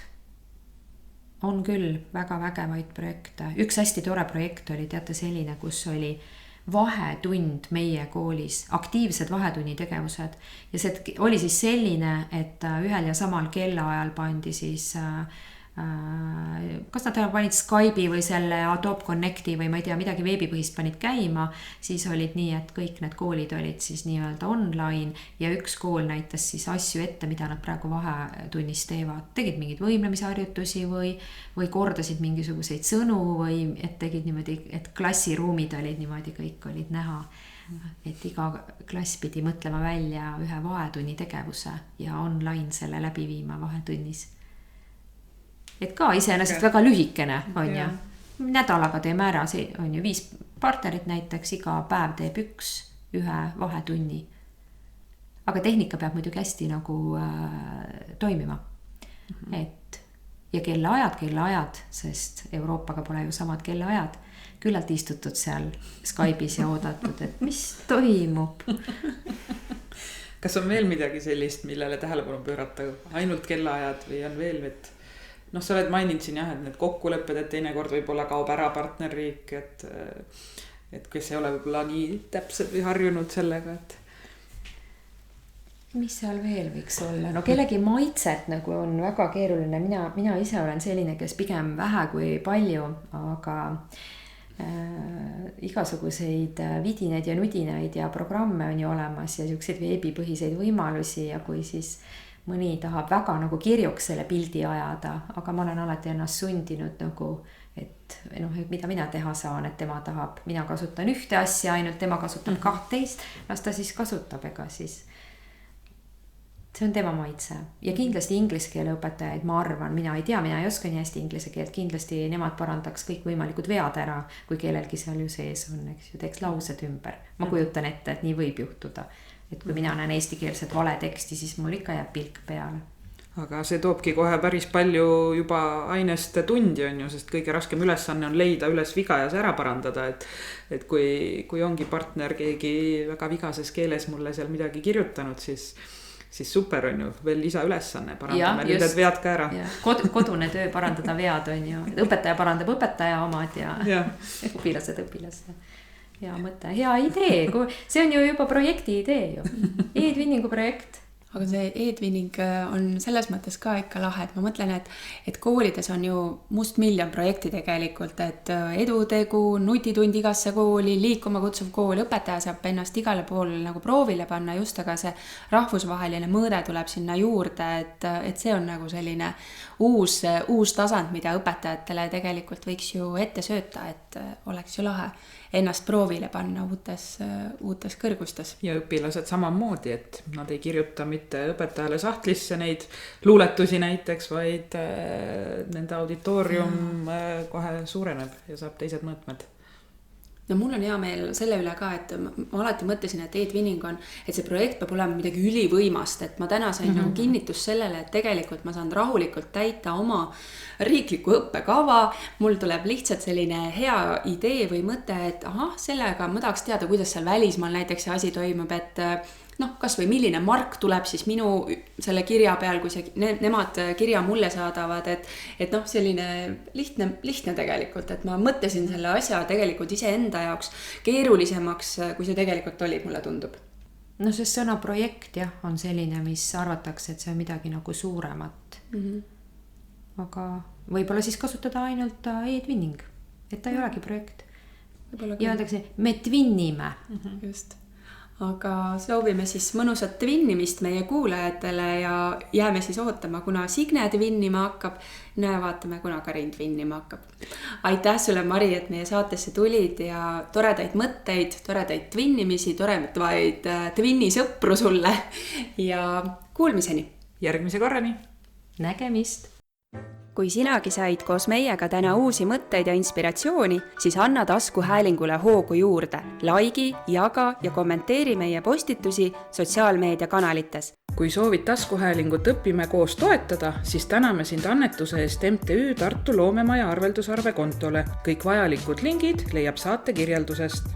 On küll väga vägevaid projekte. Üks hästi tore projekt oli, teate, selline, kus oli vahetund meie koolis, aktiivsed vahetunni tegevused. Ja see oli siis selline, et ühel ja samal kellaajal pandi siis, kas nad panid Skype'i või selle Adobe Connecti või ma ei tea, midagi veebipõhist panid käima, siis olid nii, et kõik need koolid olid siis nii-öelda online ja üks kool näitas siis asju ette, mida nad praegu vahetunnis teevad. Tegid mingeid võimlemisharjutusi või kordasid mingisuguseid sõnu või et tegid niimoodi, et klassiruumid olid niimoodi, kõik olid näha. Et iga klass pidi mõtlema välja ühe vahetunni tegevuse ja online selle läbi viima vahetunnis. Et ka iseenesest väga lühikene on ju. Nädalaga teeme ära, see on ju 5 partnerit näiteks, iga päev teeb ühe vahetunni. Aga tehnika peab muidugi hästi nagu toimima. Et ja kellaajad, sest Euroopaga pole ju samad kellaajad. Küllalt istutud seal Skype'is ja oodatud, et mis toimub. Kas on veel midagi sellist, millele tähelepanu pöörata? Ainult kellaajad või on veel, et sa oled maininud siin jah, et need kokkulepped, et teinekord võib-olla kaob ära partnerriik, et kes ei ole võib-olla nii täpselt või harjunud sellega, et mis seal veel võiks olla? No kellegi maitset nagu on väga keeruline. Mina ise olen selline, kes pigem vähe kui palju, aga igasuguseid vidinaid ja nudinaid ja programme on ju olemas ja selliseid veebipõhiseid võimalusi ja kui siis mõni tahab väga nagu kirjuks selle pildi ajada, aga ma olen alati ennast sundinud nagu, et mida mina teha saan, et tema tahab, mina kasutan ühte asja, ainult tema kasutab 12, las ta siis kasutab, ega siis see on tema maitse. Ja kindlasti inglise keele õpetajaid, ma arvan, mina ei oska nii hästi inglise keelt, kindlasti nemad parandaks kõik võimalikud vead ära, kui kellelgi seal ju sees on, eks ju, teeks laused ümber. Ma kujutan ette, et nii võib juhtuda. Et kui mina näen eestikeelset valeteksti, siis mul ikka jääb pilk peale. Aga see toobki kohe päris palju juba ainest tundi on ju, sest kõige raskem ülesanne on leida üles viga ja see ära parandada. Et kui ongi partner keegi väga vigases keeles mulle seal midagi kirjutanud, siis super on ju, veel lisaülesanne, parandame nüüd need vead ka ära. Kodune töö parandada vead on ju, õpetaja parandab õpetaja omad ja õpilased. Hea mõte, hea idee, see on ju juba projekti idee ju, e-twinningu projekt. Aga see e-twinning on selles mõttes ka ikka lahe, et ma mõtlen, et koolides on ju mustmiljon projekti tegelikult, et edutegu, nutitund igasse kooli, liikuma kutsuv kool, õpetaja saab ennast igale pool nagu proovile panna just, aga see rahvusvaheline mõõde tuleb sinna juurde, et see on nagu selline uus tasand, mida õpetajatele tegelikult võiks ju ette sööta, et oleks ju lahe ennast proovile panna uutes kõrgustes. Ja õpilased samamoodi, et nad ei kirjuta mitte õpetajale sahtlisse neid luuletusi näiteks, vaid nende auditoorium kohe suureneb ja saab teised mõõtmed. No mul on hea meel selle üle ka, et ma alati mõtlesin, et e-twinning on, et see projekt peab olema midagi ülivõimast, et ma täna sain nagu kinnitus sellele, et tegelikult ma saan rahulikult täita oma riikliku õppekava, mul tuleb lihtsalt selline hea idee või mõte, et sellega ma tahaks teada, kuidas seal välismaal näiteks see asi toimub, et kas või milline mark tuleb siis minu selle kirja peal, kui nemad kirja mulle saadavad, et selline lihtne tegelikult, et ma mõtlesin selle asja tegelikult ise enda jaoks keerulisemaks, kui see tegelikult oli, mulle tundub. No see sõna projekt on selline, mis arvatakse, et see on midagi nagu suuremat. Aga võib-olla siis kasutada ainult e-twinning, et ta ei olegi projekt. Ja öeldakse, me twinnime. Just. Aga soovime siis mõnusat twinnimist meie kuulajatele ja jääme siis ootama, kuna Signe twinnima hakkab. Vaatame, kuna Karin twinnima hakkab. Aitäh sulle, Mari, et meie saatesse tulid ja toredaid mõtteid, toredaid twinnimisi, toredaid twinnisõpru sulle ja kuulmiseni. Järgmise korrani. Nägemist. Kui sinagi said koos meiega täna uusi mõtteid ja inspiratsiooni, siis anna taskuhäälingule hoogu juurde. Laigi, jaga ja kommenteeri meie postitusi sotsiaalmeediakanalites. Kui soovid taskuhäälingut Õpime koos toetada, siis täname sind annetuse eest MTÜ Tartu Loomemaja arveldusarve kontole. Kõik vajalikud lingid leiab saate kirjeldusest.